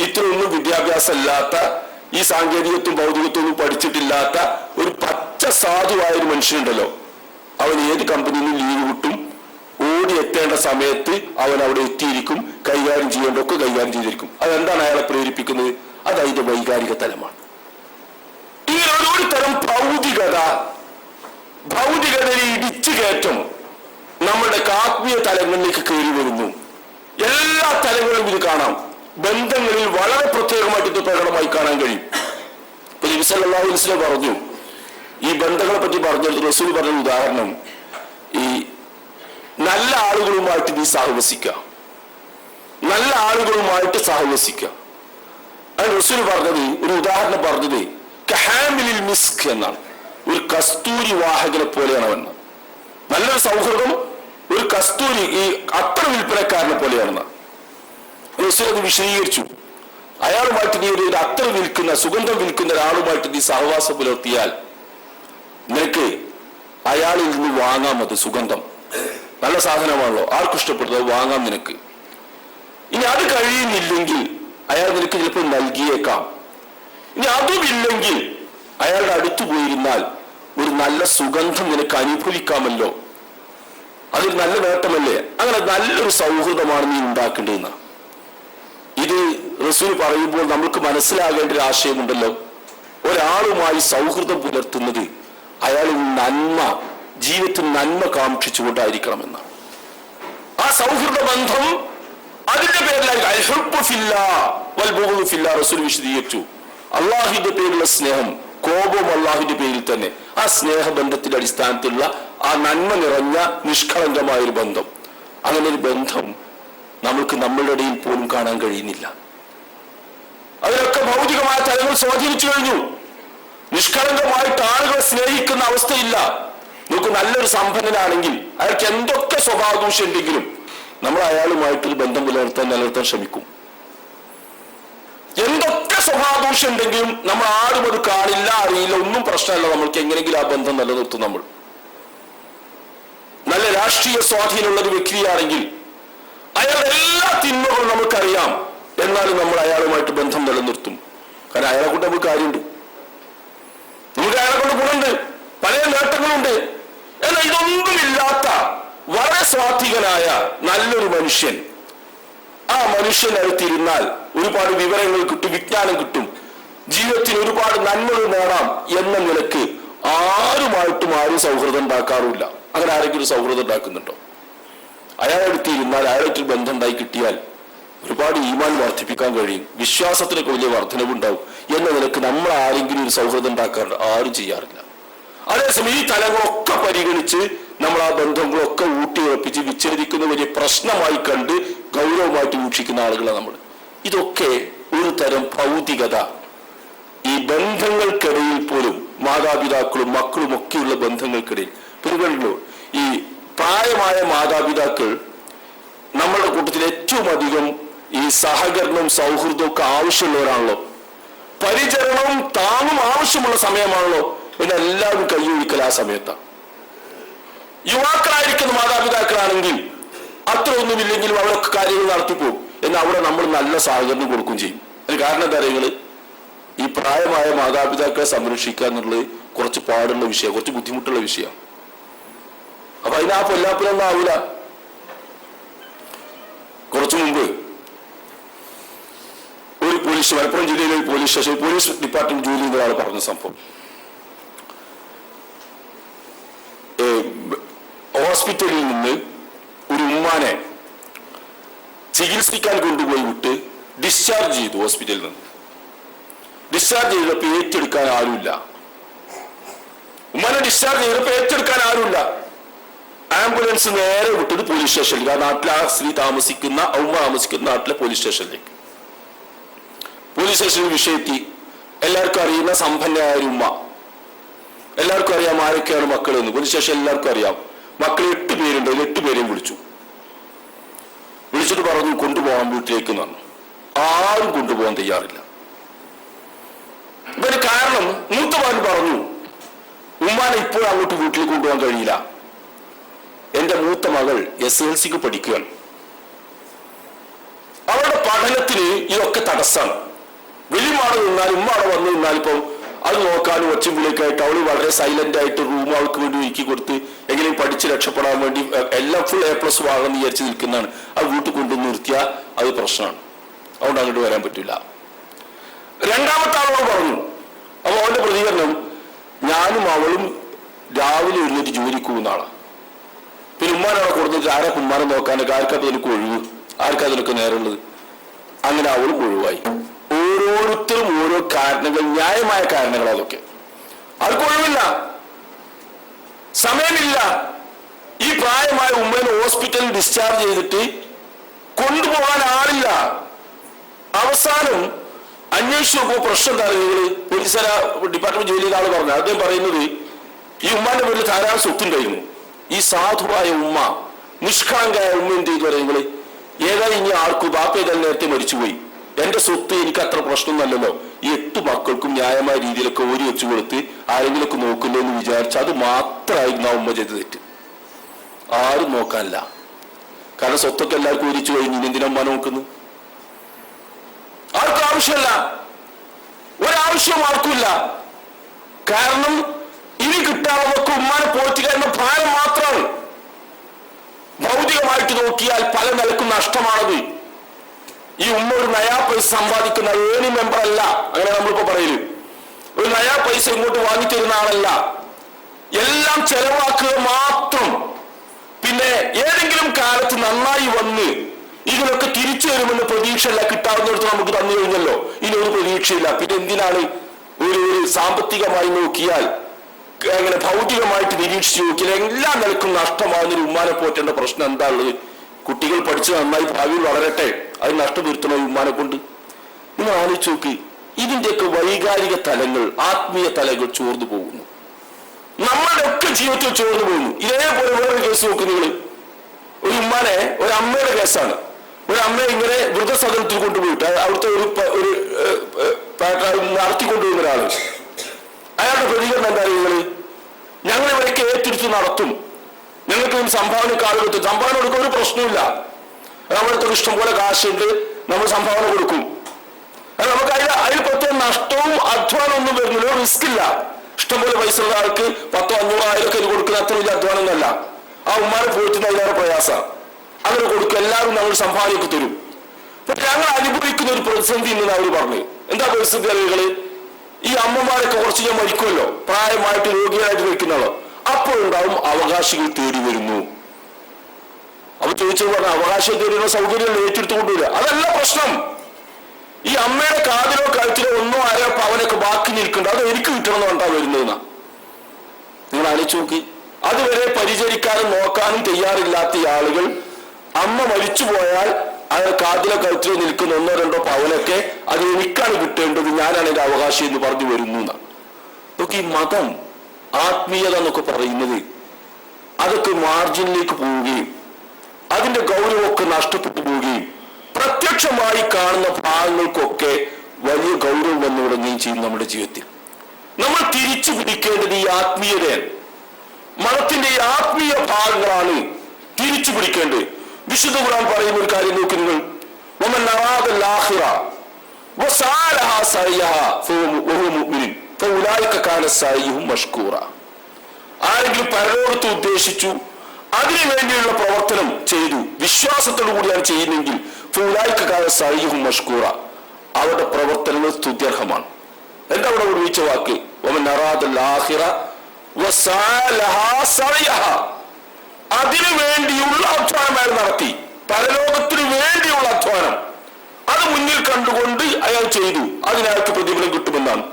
ഇത്രയൊന്നും വിദ്യാഭ്യാസം ഇല്ലാത്ത, ഈ സാങ്കേതികത്വം ഭൗതികത്വം പഠിച്ചിട്ടില്ലാത്ത ഒരു പച്ച സാധുവായ ഒരു മനുഷ്യനുണ്ടല്ലോ, അവൻ ഏത് കമ്പനിയിൽ ലീവ് കിട്ടും, ഓടി എത്തേണ്ട സമയത്ത് അവൻ അവിടെ എത്തിയിരിക്കും, കൈകാര്യം ചെയ്യേണ്ടതൊക്കെ കൈകാര്യം ചെയ്തിരിക്കും. അതെന്താണ് അയാളെ പ്രേരിപ്പിക്കുന്നത്? അത് അതിന്റെ വൈകാരിക തലമാണ്. ഈ ഒരു തരം ഭൗതികതയിൽ ഇടിച്ചു കയറ്റം നമ്മുടെ ആത്മീയ തലങ്ങളിലേക്ക് കയറി വരുന്നു. എല്ലാ തലങ്ങളിലും ഇത് കാണാം. ബന്ധങ്ങളിൽ വളരെ പ്രത്യേകമായിട്ട് ഇത് പ്രകടമായി കാണാൻ കഴിയും. നബി സല്ലല്ലാഹു അലൈഹി വസല്ലം പറഞ്ഞു, ഈ ബന്ധങ്ങളെ പറ്റി പറഞ്ഞത് റസൂൽ പറഞ്ഞ ഉദാഹരണം, ഈ നല്ല ആളുകളുമായിട്ട് നീ സഹവസിക്കുക, നല്ല ആളുകളുമായിട്ട് സഹവസിക്കുക. അത് റസൂൽ പറഞ്ഞത്, ഒരു ഉദാഹരണം പറഞ്ഞത് കഹാമിലിൽ മിസ്ക് എന്നാണ്. ഒരു കസ്തൂരി വാഹകനെ പോലെയാണ് അവൻ. നല്ലൊരു സൗഹൃദം ഒരു കസ്തൂരി, ഈ അത്ര വിൽപ്പനക്കാരനെ പോലെയാണെന്ന് റസൂൽ അത് വിശദീകരിച്ചു. അയാളുമായിട്ട് നീ ഒരു അത്ര വിൽക്കുന്ന, സുഗന്ധം വിൽക്കുന്ന ഒരാളുമായിട്ട് നീ സഹവാസം പുലർത്തിയാൽ നിനക്ക് അയാളിൽ നിന്ന് വാങ്ങാം. അത് സുഗന്ധം നല്ല സാധനമാണല്ലോ, ആർക്കും ഇഷ്ടപ്പെടുന്നത് വാങ്ങാം നിനക്ക്. ഇനി അത് കഴിയുന്നില്ലെങ്കിൽ അയാൾ നിനക്ക് ചിലപ്പോൾ നൽകിയേക്കാം. ഇനി അതുമില്ലെങ്കിൽ അയാളുടെ അടുത്തു പോയിരുന്നാൽ ഒരു നല്ല സുഗന്ധം നിനക്ക് അനുഭവിക്കാമല്ലോ, അതൊരു നല്ല നേട്ടമല്ലേ? അങ്ങനെ നല്ലൊരു സൗഹൃദമാണ് നീ ഉണ്ടാക്കേണ്ടതെന്ന് ഇത് റസൂൽ പറയുമ്പോൾ നമുക്ക് മനസ്സിലാകേണ്ട ഒരു ആശയമുണ്ടല്ലോ. ഒരാളുമായി സൗഹൃദം പുലർത്തുന്നത് അയാളിൽ നന്മ, ജീവിതത്തിൽ നന്മ കാക്ഷിച്ചുകൊണ്ടായിരിക്കണമെന്ന്. ആ സൗഹൃദ ബന്ധം അതിന്റെ പേരിലായി റസൂൽ വിശദീകരിച്ചു. അള്ളാഹുവിന്റെ പേരിലുള്ള സ്നേഹം, കോപവും അള്ളാഹുവിന്റെ പേരിൽ തന്നെ. ആ സ്നേഹബന്ധത്തിന്റെ അടിസ്ഥാനത്തിലുള്ള ആ നന്മ നിറഞ്ഞ നിഷ്കളങ്കമായ ഒരു ബന്ധം, അങ്ങനെ ഒരു ബന്ധം നമുക്ക് നമ്മളുടെ ഇടയിൽ പോലും കാണാൻ കഴിയുന്നില്ല. അതിലൊക്കെ ഭൗതികമായ തലങ്ങൾ സ്വാധീനിച്ചു കഴിഞ്ഞു. നിഷ്കളങ്കമായിട്ട് ആളുകളെ സ്നേഹിക്കുന്ന അവസ്ഥയില്ല. നമുക്ക് നല്ലൊരു സമ്പന്നനാണെങ്കിൽ അയാൾക്ക് എന്തൊക്കെ സ്വഭാവദൂഷ്യം ഉണ്ടെങ്കിലും നമ്മൾ അയാളുമായിട്ടൊരു ബന്ധം നിലനിർത്താൻ ശ്രമിക്കും. എന്തൊക്കെ സ്വഭാവദൂഷ്യം ഉണ്ടെങ്കിലും നമ്മൾ ആരും അത് കാണില്ല, അറിയില്ല, ഒന്നും പ്രശ്നമല്ല. നമ്മൾക്ക് എങ്ങനെയെങ്കിലും ആ ബന്ധം നിലനിർത്തും. നമ്മൾ നല്ല രാഷ്ട്രീയ സ്വാധീനമുള്ള ഒരു വ്യക്തിയാണെങ്കിൽ അയാളുടെ എല്ലാ തിന്മകളും നമുക്കറിയാം, എന്നാലും നമ്മൾ അയാളുമായിട്ട് ബന്ധം നിലനിർത്തും. കാരണം അയാളെ കൊണ്ട് നമുക്ക് കാര്യമുണ്ട്, നമുക്ക് അയാളെ കൊണ്ട് ഗുണമുണ്ട്, പല നേട്ടങ്ങളുണ്ട്. എന്നാൽ ഇതൊന്നുമില്ലാത്ത വളരെ സ്വാത്വികനായ നല്ലൊരു മനുഷ്യൻ, ആ മനുഷ്യനടുത്തിരുന്നാൽ ഒരുപാട് വിവരങ്ങൾ കിട്ടും, വിജ്ഞാനം കിട്ടും, ജീവിതത്തിൽ ഒരുപാട് നന്മകൾ നേടാം എന്ന നിലക്ക് ആരുമായിട്ടും ആരും സൗഹൃദം ഉണ്ടാക്കാറില്ല. അങ്ങനെ ആരെങ്കിലും സൗഹൃദം ഉണ്ടാക്കുന്നുണ്ടോ? അയാളെടുത്തിരുന്നാൽ അയാളായിട്ട് ബന്ധം ഉണ്ടായി കിട്ടിയാൽ ഒരുപാട് ഈമാൻ വർദ്ധിപ്പിക്കാൻ കഴിയും, വിശ്വാസത്തിനൊക്കെ വലിയ വർധനവുണ്ടാവും എന്ന നിലക്ക് നമ്മൾ ആരെങ്കിലും ഒരു സൗഹൃദം ഉണ്ടാക്കാറുണ്ട്? ആരും ചെയ്യാറില്ല. അതേസമയം ഈ തലങ്ങളൊക്കെ പരിഗണിച്ച് നമ്മൾ ആ ബന്ധങ്ങളൊക്കെ ഊട്ടിയുറപ്പിച്ച് വിച്ഛേദിക്കുന്ന വലിയ പ്രശ്നമായി കണ്ട് ഗൗരവമായിട്ട് വീക്ഷിക്കുന്ന ആളുകളാണ് നമ്മൾ. ഇതൊക്കെ ഒരു തരം ഭൗതികത. ഈ ബന്ധങ്ങൾക്കിടയിൽ പോലും, മാതാപിതാക്കളും മക്കളും ഒക്കെയുള്ള ബന്ധങ്ങൾക്കിടയിൽ പിന്നീടുള്ളൂ ഈ പ്രായമായ മാതാപിതാക്കൾ നമ്മളുടെ കൂട്ടത്തിൽ ഏറ്റവും അധികം ഈ സഹകരണവും സൗഹൃദവും ഒക്കെ ആവശ്യമുള്ളവരാണല്ലോ. പരിചരണവും താങ്ങും ആവശ്യമുള്ള സമയമാണല്ലോ. പിന്നെ എല്ലാവരും കൈയൊഴിക്കൽ ആ സമയത്താണ്. യുവാക്കളായിരിക്കുന്ന മാതാപിതാക്കളാണെങ്കിൽ അത്ര ഒന്നുമില്ലെങ്കിലും അവരൊക്കെ കാര്യങ്ങൾ നടത്തിപ്പോകും. എന്നാൽ അവിടെ നമ്മൾ നല്ല സഹകരണം കൊടുക്കുകയും ചെയ്യും. അതിന് കാരണം എന്താ പറയുക, ഈ പ്രായമായ മാതാപിതാക്കളെ സംരക്ഷിക്കുക എന്നുള്ളത് കുറച്ച് പാടുള്ള വിഷയം, കുറച്ച് ബുദ്ധിമുട്ടുള്ള വിഷയമാണ്. അപ്പൊ അതിന് ആ പൊല്ലാപ്പിലൊന്നും ആവൂല. കുറച്ചു മുമ്പ് ഒരു പോലീസ്, മലപ്പുറം ജില്ലയിലെ ഒരു പോലീസ് സ്റ്റേഷൻ, പോലീസ് ഡിപ്പാർട്ട്മെന്റ് ജോലി ചെയ്യുന്ന ഒരാൾ പറഞ്ഞ സംഭവം, ഹോസ്പിറ്റലിൽ നിന്ന് ഒരു ഉമ്മാനെ ചികിത്സിക്കാൻ കൊണ്ടുപോയി വിട്ട് ഡിസ്ചാർജ് ചെയ്തു. ഹോസ്പിറ്റലിൽ നിന്ന് ഡിസ്ചാർജ് ചെയ്തപ്പോ ഏറ്റെടുക്കാൻ ആരുമില്ല. ഉമ്മാനെ ഡിസ്ചാർജ് ചെയ്തപ്പോ ഏറ്റെടുക്കാൻ ആരുമില്ല. ആംബുലൻസ് നേരെ വിട്ടത് പോലീസ് സ്റ്റേഷനിലേക്ക്, ആ നാട്ടിലെ ആ സ്ത്രീ താമസിക്കുന്ന, ഉമ്മ താമസിക്കുന്ന നാട്ടിലെ പോലീസ് സ്റ്റേഷനിലേക്ക്. പോലീസ് സ്റ്റേഷനിൽ വിഷയത്തി എല്ലാവർക്കും അറിയുന്ന സമ്പന്നയായ ഒരു ഉമ്മ, എല്ലാവർക്കും അറിയാം ആരൊക്കെയാണ് മക്കളെന്ന്. പോലീസ് സ്റ്റേഷൻ എല്ലാവർക്കും അറിയാം. മക്കൾ 8 പേരുണ്ട്. 8 പേരെയും വിളിച്ചിട്ട് പറഞ്ഞു കൊണ്ടുപോകാൻ വീട്ടിലേക്ക് എന്ന് പറഞ്ഞു. ആരും കൊണ്ടുപോകാൻ തയ്യാറില്ല. ഇതിന് കാരണം മൂത്ത മകൻ പറഞ്ഞു, ഉമ്മാനെ ഇപ്പോൾ അങ്ങോട്ട് വീട്ടിൽ കൊണ്ടുപോകാൻ കഴിയില്ല. എന്റെ മൂത്ത മകൾ SLCക്ക് പഠിക്കുകയാണ്. അവരുടെ പഠനത്തിന് ഇതൊക്കെ തടസ്സമാണ്. വലിയമാടെ നിന്നാൽ ഉമ്മാടെ വന്നു നിന്നാലിപ്പം അത് നോക്കാനും ഒച്ചമ്പിളിയൊക്കെയായിട്ട് അവള് വളരെ സൈലന്റ് ആയിട്ട് റൂം അവൾക്ക് വേണ്ടി ഒരുക്കി കൊടുത്ത് എങ്ങനെയും പഠിച്ച് രക്ഷപ്പെടാൻ വേണ്ടി എല്ലാം ഫുൾ A+ വാങ്ങുന്ന വിചാരിച്ച് നിൽക്കുന്നതാണ്. അത് വീട്ടിൽ കൊണ്ടുവന്ന് നിർത്തിയാൽ അത് പ്രശ്നമാണ്. അതുകൊണ്ട് അങ്ങോട്ട് വരാൻ പറ്റില്ല. രണ്ടാമത്തെ ആളോട് പറഞ്ഞു. അപ്പൊ അവന്റെ പ്രതികരണം, ഞാനും അവളും രാവിലെ എഴുന്നേറ്റ് ജോലിക്ക് പോകുന്ന ആളാണ്. പിന്നെ ഉമ്മാനവിടെ കൊടുത്തിട്ട് ആരാ ഉമ്മാനെ നോക്കാനൊക്കെ, ആർക്കതിനൊക്കെ ഒഴിവ്, ആർക്കതിനൊക്കെ നേരമുള്ളത്. അങ്ങനെ അവളും ഒഴിവായി. ഓരോരുത്തരും ഓരോ കാരണങ്ങൾ, ന്യായമായ കാരണങ്ങൾ. അതൊക്കെ അവർക്ക് ഒഴിവില്ല, സമയമില്ല. ഈ പ്രായമായ ഉമ്മനെ ഹോസ്പിറ്റലിൽ ഡിസ്ചാർജ് ചെയ്തിട്ട് കൊണ്ടുപോകാൻ ആളില്ല. അവസാനം അന്വേഷിച്ച് നോക്കുമ്പോൾ പ്രശ്നം എന്താ, നിങ്ങൾ പോലീസ് ഡിപ്പാർട്ട്മെന്റ് ജോലി ചെയ്ത ആൾ പറഞ്ഞു. അദ്ദേഹം പറയുന്നത്, ഈ ഉമ്മാന്റെ പേരിൽ ധാരാളം സ്വത്തുണ്ടായിരുന്നു. ഈ സാധുവായ ഉമ്മ, നിഷ്കളങ്കായ ഉമ്മ എന്ത് ചെയ്തു പറയുന്നത്, ഏതായാലും ഇനി ആർക്കും ബാപ്പേതായാലും നേരത്തെ മരിച്ചുപോയി, എന്റെ സ്വത്ത് എനിക്ക് അത്ര പ്രശ്നമൊന്നുമല്ലല്ലോ, ഈ 8 മക്കൾക്കും ന്യായമായ രീതിയിലൊക്കെ ഓരി വെച്ചു കൊടുത്ത് ആരെങ്കിലൊക്കെ നോക്കുന്നു എന്ന് വിചാരിച്ച് അത് മാത്രമായിരുന്നു ആ ഉമ്മ ചെയ്ത് തെറ്റ്. ആരും നോക്കാനില്ല. കാരണം സ്വത്തൊക്കെ എല്ലാവർക്കും ഓരിച്ചു കഴിഞ്ഞ് എന്തിനാ ഉമ്മ നോക്കുന്നു? ആർക്കും ആവശ്യമല്ല, ഒരാവശ്യവും ആർക്കുമില്ല. കാരണം ഇനി കിട്ടാവുന്നവർക്ക് ഉമ്മാനെ പോറ്റുക എന്ന ഭാരം മാത്രമാണ്. ഭൗതികമായിട്ട് നോക്കിയാൽ പല നിലക്കും നഷ്ടമാണത്. ഈ ഉമ്മ ഒരു നയാ പൈസ സമ്പാദിക്കുന്ന ഏണി മെമ്പർ അല്ല. അങ്ങനെ നമ്മളിപ്പോ പറയല്, ഒരു നയാ പൈസ ഇങ്ങോട്ട് വാങ്ങിത്തരുന്ന ആളല്ല. എല്ലാം ചെലവാക്കുക മാത്രം. പിന്നെ ഏതെങ്കിലും കാലത്ത് നന്നായി വന്ന് ഇതിനൊക്കെ തിരിച്ചു വരുമെന്ന് പ്രതീക്ഷയല്ല. കിട്ടാവുന്നിടത്ത് നമുക്ക് തന്നു കഴിഞ്ഞല്ലോ, ഇനി ഒരു പ്രതീക്ഷയില്ല. പിന്നെ എന്തിനാണ് ഒരു സാമ്പത്തികമായി നോക്കിയാൽ, അങ്ങനെ ഭൗതികമായിട്ട് നിരീക്ഷിച്ച് നോക്കിയാൽ എല്ലാം നിലക്കും നഷ്ടമാകുന്നൊരു ഉമ്മാനെ പോറ്റേണ്ട പ്രശ്നം എന്താ ഉള്ളത്? കുട്ടികൾ പഠിച്ച് നന്നായി ഭാവിയിൽ വളരട്ടെ, അത് നഷ്ടം വരുത്തണോ ഉമ്മാനെ കൊണ്ട്? നിങ്ങൾ ആലോചിച്ച് നോക്കി. ഇതിന്റെയൊക്കെ വൈകാരിക തലങ്ങൾ, ആത്മീയ തലങ്ങൾ ചോർന്നു പോകുന്നു. നമ്മളുടെ ഒക്കെ ജീവിതത്തിൽ ചോർന്നു പോകുന്നു. ഇതേപോലെ വേറൊരു കേസ് നോക്ക് നിങ്ങൾ. ഒരു ഉമ്മാനെ, ഒരു അമ്മയുടെ കേസാണ്. ഒരു അമ്മയെ ഇങ്ങനെ വൃദ്ധസദനത്തിൽ കൊണ്ടുപോയിട്ട് അവിടുത്തെ ഒരു നടത്തിക്കൊണ്ടുപോകുന്ന ഒരാള്, അയാളുടെ പ്രതികരണം എന്താ അറിയുന്നത്? ഞങ്ങൾ ഇവരൊക്കെ ഏറ്റെടുത്ത് നടത്തും, ഞങ്ങൾക്ക് സംഭാവനയ്ക്ക് ആൾ കിട്ടും, സംഭാവന കൊടുക്കാൻ ഒരു പ്രശ്നമില്ല, നമ്മുടെ ഇഷ്ടം പോലെ കാശുണ്ട്, നമ്മൾ സംഭാവന കൊടുക്കും, നമുക്ക് അതിൽ പ്രത്യേകം നഷ്ടവും അധ്വാനം ഒന്നും വരുന്നില്ല, റിസ്ക് ഇല്ല. ഇഷ്ടംപോലെ പൈസ ഉള്ള ആൾക്ക് 10,000 5,000 ഒക്കെ കൊടുക്കുന്ന അത്ര വലിയ അധ്വാനം ഒന്നല്ല. ആ ഉമ്മാനെ പോയിട്ട് അതിലേറെ പ്രയാസം. അങ്ങനെ കൊടുക്കും, എല്ലാവരും നമ്മൾ സംഭാവനയൊക്കെ തരും. പക്ഷെ ഞങ്ങൾ അനുഭവിക്കുന്ന ഒരു പ്രതിസന്ധി എന്ന് അവർ പറഞ്ഞു. എന്താ പ്രതിസന്ധി അറിയുകള്? ഈ അമ്മമാരൊക്കെ കുറച്ച് ഞാൻ മരിക്കുമല്ലോ, പ്രായമായിട്ട് രോഗിയായിട്ട് വെക്കുന്നതോ, അപ്പോഴുണ്ടാവും അവകാശികൾ തേടി വരുന്നു. അപ്പൊ ചോദിച്ചു പറഞ്ഞ അവകാശം തേടിയുള്ള സൗകര്യം ഏറ്റെടുത്തു കൊണ്ടുവരിക, അതല്ല പ്രശ്നം. ഈ അമ്മയുടെ കാതിലോ കഴുത്തിലോ 1 2 പവനൊക്കെ ബാക്കി നിൽക്കുന്നുണ്ട്, അത് എനിക്ക് കിട്ടണമെന്ന് കണ്ടാ വരുന്നതെന്നാ. നിങ്ങൾ ആലോചിച്ച് നോക്കി. അതുവരെ പരിചരിക്കാനും നോക്കാനും തയ്യാറില്ലാത്ത ആളുകൾ അമ്മ മരിച്ചു പോയാൽ അയാൾ കാതിലോ കഴുത്തിലോ നിൽക്കുന്ന 1 2 പവനൊക്കെ അത് എനിക്കാണ് കിട്ടേണ്ടത്, ഞാനാണ് എന്റെ അവകാശം എന്ന് പറഞ്ഞു വരുന്നു എന്നാണ്. നോക്കി, ഈ മതം, ആത്മീയത എന്നൊക്കെ പറയുന്നത് അതൊക്കെ മാർജിനിലേക്ക് പോവുകയും അതിന്റെ ഗൗരവമൊക്കെ നഷ്ടപ്പെട്ടു പോവുകയും പ്രത്യക്ഷമായി കാണുന്ന ഭാഗങ്ങൾക്കൊക്കെ വലിയ ഗൗരവം വന്നു തുടങ്ങുകയും ചെയ്യും നമ്മുടെ ജീവിതത്തിൽ. നമ്മൾ തിരിച്ചു പിടിക്കേണ്ടത് ഈ ആത്മീയതയാണ്. മതത്തിന്റെ ഈ ആത്മീയ ഭാഗങ്ങളാണ് തിരിച്ചു പിടിക്കേണ്ടത്. വിശുദ്ധ ഖുർആൻ പറയുന്ന ഒരു കാര്യം നോക്കി നിങ്ങൾ, വമൻ അറാദൽ ആഖിറ വസഅലഹ സഅയഹ ഫഹുവ മുഅ്മിൻ ഫഉലൈക കാന സഅയുഹും മഷ്കൂറ. ആരെങ്കിലും പരലോകത്തെ ഉദ്ദേശിച്ചു അതിനു വേണ്ടിയുള്ള പ്രവർത്തനം ചെയ്തു, വിശ്വാസത്തോടു കൂടിയാണ് ചെയ്യുന്നെങ്കിൽ സഹിഹും മഷ്കൂറ, അവരുടെ പ്രവർത്തനങ്ങൾ സ്തുത്യർഹമാണ്. എന്താ അവിടെ ഉപയോഗിച്ച വാക്ക്? അതിനു വേണ്ടിയുള്ള അധ്വാനം അയാൾ നടത്തി, പരലോകത്തിനു വേണ്ടിയുള്ള അധ്വാനം അത് മുന്നിൽ കണ്ടുകൊണ്ട് അയാൾ ചെയ്തു, അതിനയാൾക്ക് പ്രതിഫലം കിട്ടുമെന്നാണ്.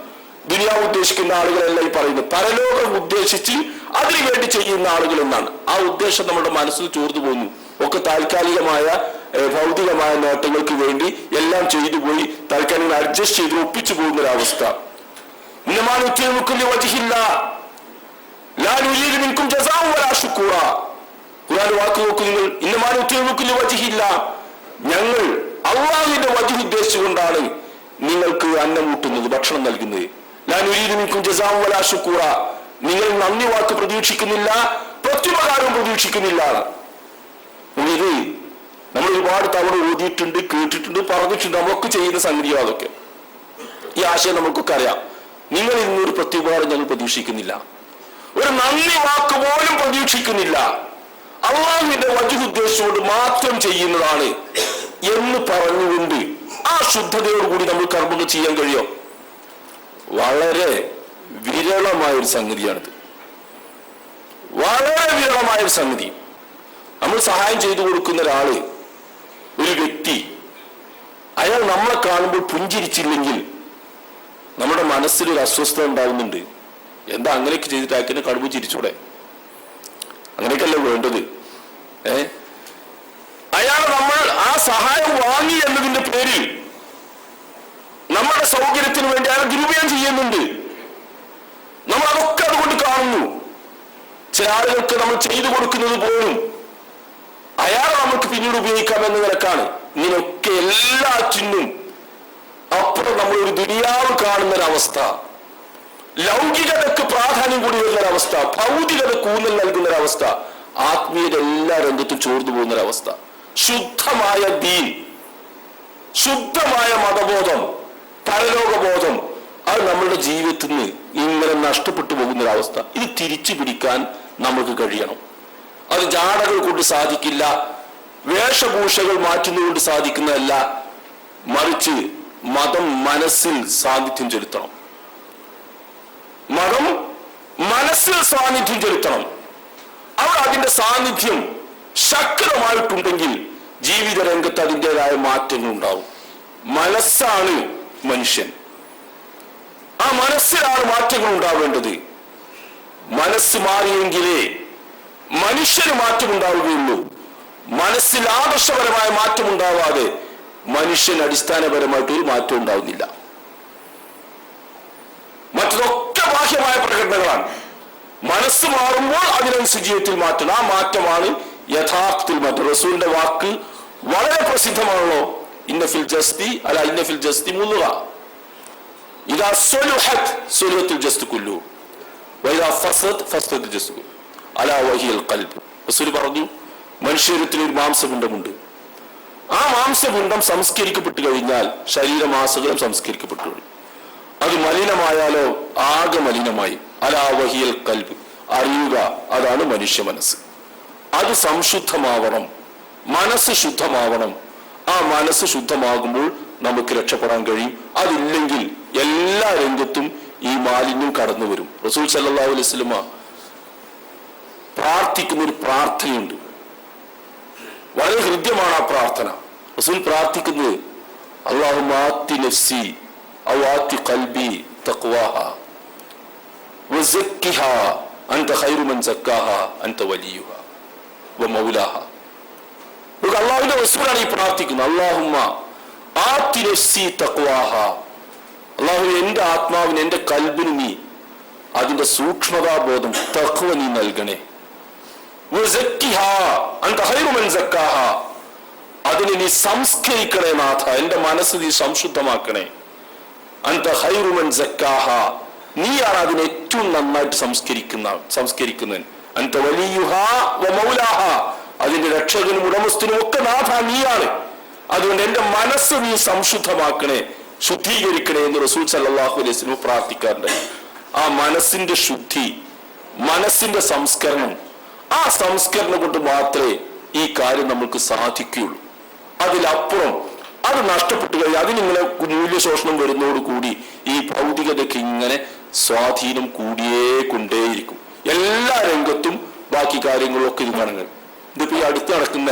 ദുനിയാവ് ഉദ്ദേശിക്കുന്ന ആളുകളല്ല ഈ പറയുന്നത്, പരലോകം ഉദ്ദേശിച്ച് അതിനു വേണ്ടി ചെയ്യുന്ന ആളുകൾ എന്നാണ്. ആ ഉദ്ദേശം നമ്മുടെ മനസ്സിൽ ചോർന്നു പോകുന്നു. ഒക്കെ താൽക്കാലികമായ ഭൗതികമായ നേട്ടങ്ങൾക്ക് വേണ്ടി എല്ലാം ചെയ്തു പോയി താൽക്കാലിക അഡ്ജസ്റ്റ് ചെയ്ത് ഒപ്പിച്ചു പോകുന്ന ഒരവസ്ഥ. ഖുർആൻ വാക്ക് നോക്കൂ നിങ്ങൾ. ഞങ്ങൾ അള്ളാഹുവിന്റെ വജ്ഹ് ഉദ്ദേശിച്ചുകൊണ്ടാണ് നിങ്ങൾക്ക് അന്നം ഊട്ടുന്നത്, ഭക്ഷണം നൽകുന്നത്. ലാ നുരീദു മിൻകും ജസാഅൻ വലാ ശുക്കൂറ, നിങ്ങൾ നന്ദി വാക്ക് പ്രതീക്ഷിക്കുന്നില്ല, പ്രത്യുപകാരവും പ്രതീക്ഷിക്കുന്നില്ല. ഇത് നമ്മൾ ഒരുപാട് തവണ ഓതിയിട്ടുണ്ട്, കേട്ടിട്ടുണ്ട്, പറഞ്ഞിട്ടുണ്ട്, നമ്മളൊക്കെ ചെയ്യുന്ന സംഗതിയോ അതൊക്കെ. ഈ ആശയം നമുക്കൊക്കെ അറിയാം. നിങ്ങൾ ഇന്നൊരു പ്രത്യുപകാരം ഞങ്ങൾ പ്രതീക്ഷിക്കുന്നില്ല, ഒരു നന്ദി വാക്ക് പോലും പ്രതീക്ഷിക്കുന്നില്ല, അള്ളാഹുവിന്റെ വജ്ഹ് ഉദ്ദേശിച്ചുകൊണ്ട് മാത്രം ചെയ്യുന്നതാണ് എന്ന് പറഞ്ഞുകൊണ്ട് ആ ശുദ്ധതയോടുകൂടി നമ്മൾ കർമ്മങ്ങൾ ചെയ്യാൻ കഴിയോ? വളരെ വിരളമായൊരു സംഗതിയാണിത്, വളരെ വിരളമായൊരു സംഗതി. നമ്മൾ സഹായം ചെയ്തു കൊടുക്കുന്ന ഒരാള്, ഒരു വ്യക്തി, അയാൾ നമ്മളെ കാണുമ്പോൾ പുഞ്ചിരിച്ചില്ലെങ്കിൽ നമ്മുടെ മനസ്സിലൊരു അസ്വസ്ഥത ഉണ്ടാകുന്നുണ്ട്. എന്താ അങ്ങനെയൊക്കെ ചെയ്തിട്ട് അയക്കിനെ കടുമ്പ് ചിരിച്ചൂടെ? അങ്ങനെയൊക്കെയല്ലേ വേണ്ടത്. അയാൾ നമ്മൾ ആ സഹായം വാങ്ങി എന്നതിന്റെ പേരിൽ നമ്മുടെ സൗകര്യത്തിന് വേണ്ടി അയാൾ ദുരുപയോഗം ചെയ്യുന്നുണ്ട്. നമ്മൾ അതൊക്കെ അതുകൊണ്ട് കാണുന്നു. ചില ആളുകൾക്ക് നമ്മൾ ചെയ്തു കൊടുക്കുന്നത് പോലും അയാളെ നമുക്ക് പിന്നീട് ഉപയോഗിക്കാം എന്ന നിലക്കാണ്. ഇങ്ങനെയൊക്കെ എല്ലാറ്റിനും അപ്പുറം നമ്മൾ ഒരു ദുനിയാവ് കാണുന്നൊരവസ്ഥ, ലൗകികതയ്ക്ക് പ്രാധാന്യം കൂടി വരുന്നൊരവസ്ഥ, ഭൗതികതയ്ക്ക് ഊന്നൽ നൽകുന്നൊരവസ്ഥ, ആത്മീയത എല്ലാ രംഗത്തും ചോർന്നു പോകുന്നൊരവസ്ഥ. ശുദ്ധമായ ദീൻ, ശുദ്ധമായ മതബോധം, പരലോകബോധം, അത് നമ്മളുടെ ജീവിതത്തിൽ നിന്ന് ഇങ്ങനെ നഷ്ടപ്പെട്ടു പോകുന്നൊരവസ്ഥ. ഇത് തിരിച്ചു പിടിക്കാൻ നമുക്ക് കഴിയണം. അത് ജാടകൾ കൊണ്ട് സാധിക്കില്ല, വേഷഭൂഷകൾ മാറ്റുന്നതുകൊണ്ട് സാധിക്കുന്നതല്ല, മറിച്ച് മതം മനസ്സിൽ സാന്നിധ്യം ചെലുത്തണം. മതം മനസ്സിൽ സാന്നിധ്യം ചെലുത്തണം. അവിടെ അതിന്റെ സാന്നിധ്യം ശക്തമായിട്ടുണ്ടെങ്കിൽ ജീവിത രംഗത്ത് അതിൻ്റെതായ മാറ്റങ്ങൾ ഉണ്ടാവും. മനസ്സാണ് മനുഷ്യൻ, ആ മനസ്സിലാണ് മാറ്റങ്ങൾ ഉണ്ടാവേണ്ടത്. മനസ്സ് മാറിയെങ്കിലേ മനുഷ്യന് മാറ്റം ഉണ്ടാവുകയുള്ളൂ. മനസ്സിൽ ആദർശപരമായ മാറ്റം ഉണ്ടാവാതെ മനുഷ്യൻ അടിസ്ഥാനപരമായിട്ട് ഒരു മാറ്റം ഉണ്ടാവുന്നില്ല. മറ്റതൊക്കെ ബാഹ്യമായ പ്രകടനങ്ങളാണ്. മനസ്സ് മാറുമ്പോൾ അതിനനുസരിച്ച് ജീവിതത്തിൽ മാറ്റണം. ആ മാറ്റമാണ് യഥാർത്ഥത്തിൽ മാറ്റം. റസൂലിന്റെ വാക്ക് വളരെ പ്രസിദ്ധമാണല്ലോ, ഇന്നഫിൽ ജസ്തി അല്ല ഇന്നഫിൽ ജസ്തി മുല്ലുക ഇദാ സ്വലുഹത് സ്വലുഹത്തുൽ ജസ്തു കുല്ലു വഇദാ ഫസദ് ഫസദ് ജസ്തു അലാ വഹിയൽ ഖൽബ്. റസൂൽ പറഞ്ഞു, മനുഷ്യത്തിൽ ഒരു മാംസപിണ്ഡമുണ്ട്. ആ മാംസപിണ്ഡം സംസ്കരിക്കപ്പെട്ടു കഴിഞ്ഞാൽ ശരീരമാസകലം സംസ്കരിക്കപ്പെട്ടു കഴിഞ്ഞു. അത് മലിനമായാലോ ആകെ മലിനമായി. അലാ വഹിയൽ ഖൽബ്, അറിയുക, അതാണ് മനുഷ്യ മനസ്സ്. അത് സംശുദ്ധമാവണം, മനസ്സ് ശുദ്ധമാവണം. ആ മനസ്സ് ശുദ്ധമാകുമ്പോൾ നമുക്ക് രക്ഷപ്പെടാൻ കഴിയും. അതില്ലെങ്കിൽ എല്ലാ രംഗത്തും ഈ മാലിന്യം കടന്നു വരും. റസൂൽ സല്ലല്ലാഹു അലൈഹി വസല്ലമ പ്രാർത്ഥിക്കുന്ന ഒരു പ്രാർത്ഥനയുണ്ട്, വളരെ ഹൃദ്യമാണ് ആ പ്രാർത്ഥന. റസൂൽ പ്രാർത്ഥിക്കുന്നത്, അല്ലാഹുമ്മ ആതി നഫ്സി ഔ ആതി ഖൽബി തഖ്വാഹ വസക്കിഹാ അൻത ഖൈറു മൻ സക്കാഹ അൻത വലിയുഹ വമൗലാഹ. അല്ലാഹുവിന്റെ റസൂലാണ് ഈ പ്രാർത്ഥിക്കുന്നത്. അല്ലാഹുമ്മ ആതി നഫ്സി തഖ്വാഹ, അല്ലാഹു എന്റെ ആത്മാവിന്, എന്റെ കൽബിന് നീ അതിന്റെ സൂക്ഷ്മതാബോധം, തഖ്വ നീ നൽകണേ. അതിനെ നീ സംസ്കരിക്കണേ നാഥ, എന്റെ മനസ്സ് നീ സംശുദ്ധമാക്കണേ. അൻത ഖൈറു മൻ സക്കാഹ, നീയാണ് അതിനെ ഏറ്റവും നന്നായിട്ട് സംസ്കരിക്കുന്നവൻ. അൻത വലിയുഹാ വമൗലാഹ, അതിന്റെ രക്ഷകനും ഉടമസ്ഥനും ഒക്കെ നാഥ നീയാണ്. അതുകൊണ്ട് എന്റെ മനസ്സ് നീ സംശുദ്ധമാക്കണേ, ശുദ്ധീകരിക്കണേ എന്ന് റസൂൽ സല്ലല്ലാഹു അലൈഹി വസല്ലം പ്രാർത്ഥിക്കാറുണ്ട്. ആ മനസ്സിന്റെ ശുദ്ധി, മനസ്സിന്റെ സംസ്കരണം, ആ സംസ്കരണം കൊണ്ട് മാത്രമേ ഈ കാര്യം നമുക്ക് സാധിക്കുകയുള്ളൂ. അതിലപ്പുറം അത് നഷ്ടപ്പെട്ടു കഴിഞ്ഞാൽ അതിനിങ്ങനെ മൂല്യശോഷണം വരുന്നതോടുകൂടി ഈ ഭൗതികതയ്ക്ക് ഇങ്ങനെ സ്വാധീനം കൂടിയേ കൊണ്ടേയിരിക്കും. എല്ലാ രംഗത്തും ബാക്കി കാര്യങ്ങളിലൊക്കെ ഇത് കാണാൻ കഴിയും. ഇതിപ്പോ ഈ അടുത്ത് നടക്കുന്ന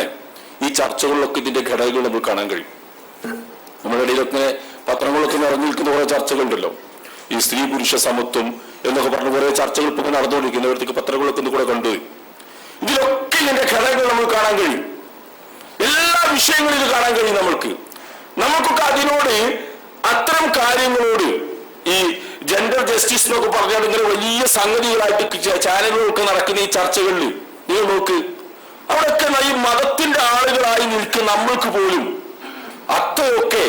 ഈ ചർച്ചകളിലൊക്കെ ഇതിന്റെ ഘടകങ്ങൾ നമ്മൾ കാണാൻ കഴിയും. നമ്മുടെ ഇടയിലൊക്കെ പത്രങ്ങളൊക്കെ നിറഞ്ഞു നിൽക്കുന്ന കുറെ ചർച്ചകളുണ്ടല്ലോ, ഈ സ്ത്രീ പുരുഷ സമത്വം എന്നൊക്കെ പറഞ്ഞ കുറെ ചർച്ചകൾ ഇപ്പൊ നടന്നുകൊണ്ടിരിക്കുന്നവർക്ക് പത്രങ്ങളൊക്കെ ഒന്ന് കൂടെ കണ്ടുപോയി. ഇതിലൊക്കെ ഇതിന്റെ ഘടകങ്ങൾ നമ്മൾ കാണാൻ കഴിയും. എല്ലാ വിഷയങ്ങളും ഇത് കാണാൻ കഴിയും. നമുക്കൊക്കെ അതിനോട് അത്തരം കാര്യങ്ങളോട് ഈ ജെൻഡർ ജസ്റ്റിസ് എന്നൊക്കെ പറഞ്ഞാൽ ഇങ്ങനെ വലിയ സംഗതികളായിട്ട് ചാനലുകളൊക്കെ നടക്കുന്ന ഈ ചർച്ചകളിൽ നിങ്ങൾ നോക്ക്, അവിടെയൊക്കെ ഈ മതത്തിന്റെ ആളുകളായി നിൽക്കുന്ന നമ്മൾക്ക് പോലും അത്രയൊക്കെ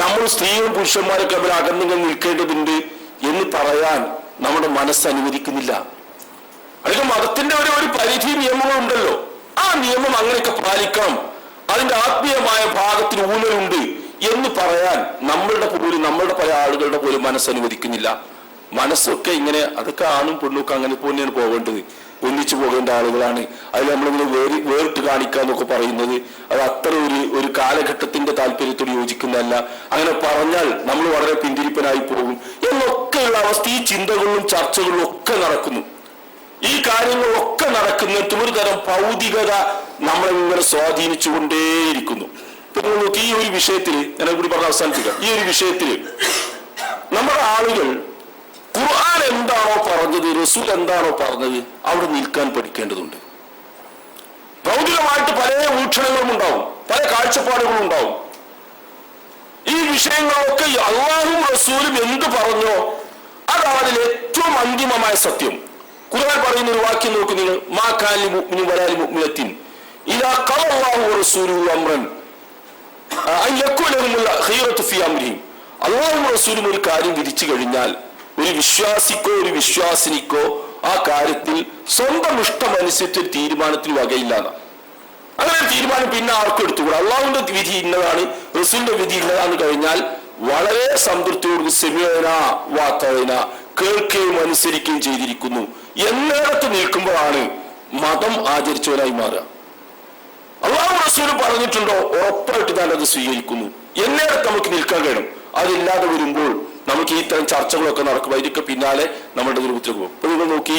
നമ്മൾ സ്ത്രീയും പുരുഷന്മാരൊക്കെ അവർ അകന്നുകൾ നിൽക്കേണ്ടതുണ്ട് എന്ന് പറയാൻ നമ്മുടെ മനസ്സ് അനുവദിക്കുന്നില്ല. അല്ലെങ്കിൽ മതത്തിന്റെ ഒരു പരിധി നിയമങ്ങളുണ്ടല്ലോ, ആ നിയമം അങ്ങനെയൊക്കെ പാലിക്കണം, അതിന്റെ ആത്മീയമായ ഭാഗത്തിന് ഊന്നലുണ്ട് എന്ന് പറയാൻ നമ്മളുടെ പല ആളുകളുടെ പോലും മനസ്സനുവദിക്കുന്നില്ല. മനസ്സൊക്കെ ഇങ്ങനെ അതൊക്കെ ആണും പെണ്ണും അങ്ങനെ തന്നെയാണ് പോകേണ്ടത്, ഒന്നിച്ചു പോകേണ്ട ആളുകളാണ്. അതിൽ നമ്മളിങ്ങനെ വേറിട്ട് കാണിക്കാന്നൊക്കെ പറയുന്നത് അത് അത്ര ഒരു കാലഘട്ടത്തിന്റെ താല്പര്യത്തോട് യോജിക്കുന്നതല്ല. അങ്ങനെ പറഞ്ഞാൽ നമ്മൾ വളരെ പിന്തിരിപ്പനായി പോകും എന്നൊക്കെയുള്ള അവസ്ഥ ഈ ചിന്തകളിലും ചർച്ചകളിലും ഒക്കെ നടക്കുന്നു. ഈ കാര്യങ്ങളൊക്കെ നടക്കുന്നിടത്തും ഒരു തരം ഭൗതികത നമ്മളിങ്ങനെ സ്വാധീനിച്ചുകൊണ്ടേയിരിക്കുന്നു. ഇപ്പൊ നോക്കി, ഈ ഒരു വിഷയത്തിൽ ഞാൻ കൂടി പറഞ്ഞ അവസാനിപ്പിക്കാം. ഈ ഒരു വിഷയത്തിൽ നമ്മുടെ ആളുകൾ ഖുർആൻ എന്താണോ പറഞ്ഞത്, റസൂൽ എന്താണോ പറഞ്ഞത്, അവിടെ നിൽക്കാൻ പഠിക്കേണ്ടതുണ്ട്. ഭൗതികമായിട്ട് പല വീക്ഷണങ്ങളും ഉണ്ടാവും, പല കാഴ്ചപ്പാടുകളും ഉണ്ടാവും. ഈ വിഷയങ്ങളൊക്കെ അല്ലാഹും റസൂലും എന്ത് പറഞ്ഞോ അതാണ് അതിൽ ഏറ്റവും അന്തിമമായ സത്യം. ഖുർആൻ പറയുന്ന ഒരു വാക്യം നോക്കി നിങ്ങൾ, മാ കാലി മുഅ്മിനിൻ വലാ മുഅ്മിനത്തിൻ ഇദാ ഖളല്ലാഹു വറസൂലുഹു അംറൻ അൻ യകൂന ലഹുൽ ഖിയറതു ഫീ അംരിഹിം. അല്ലാഹുവും റസൂലും ഒരു കാര്യം വിധിച്ചു കഴിഞ്ഞാൽ ഒരു വിശ്വാസിക്കോ ഒരു വിശ്വാസിനിക്കോ ആ കാര്യത്തിൽ സ്വന്തം ഇഷ്ടമനുസരിച്ച് തീരുമാനത്തിൽ വകയില്ലാതെ. അങ്ങനെ തീരുമാനം പിന്നെ ആർക്കും എടുത്തുകൂടാ. അള്ളാഹുവിന്റെ വിധി ഇന്നതാണ്, റസൂലിന്റെ വിധി ഇന്നതാന്ന് കഴിഞ്ഞാൽ വളരെ സംതൃപ്തിയോട് സെമിയന വാത്തന കേൾക്കുകയും അനുസരിക്കുകയും ചെയ്തിരിക്കുന്നു എന്നിടത്ത് നിൽക്കുമ്പോഴാണ് മതം ആചരിച്ചവനായി മാറുക. അള്ളാഹു റസൂൽ പറഞ്ഞിട്ടുണ്ടോ, ഉറപ്പായിട്ട് ഞാൻ അത് സ്വീകരിക്കുന്നു എന്നിടത്ത് നമുക്ക് നിൽക്കാൻ കഴിയണം. അതില്ലാതെ വരുമ്പോൾ നമുക്ക് ഈ തരം ചർച്ചകളൊക്കെ നടക്കും, അതിനൊക്കെ പിന്നാലെ നമ്മുടെ രൂപത്തിലേക്ക് പോകും. ഇപ്പൊ നിങ്ങൾ നോക്കി,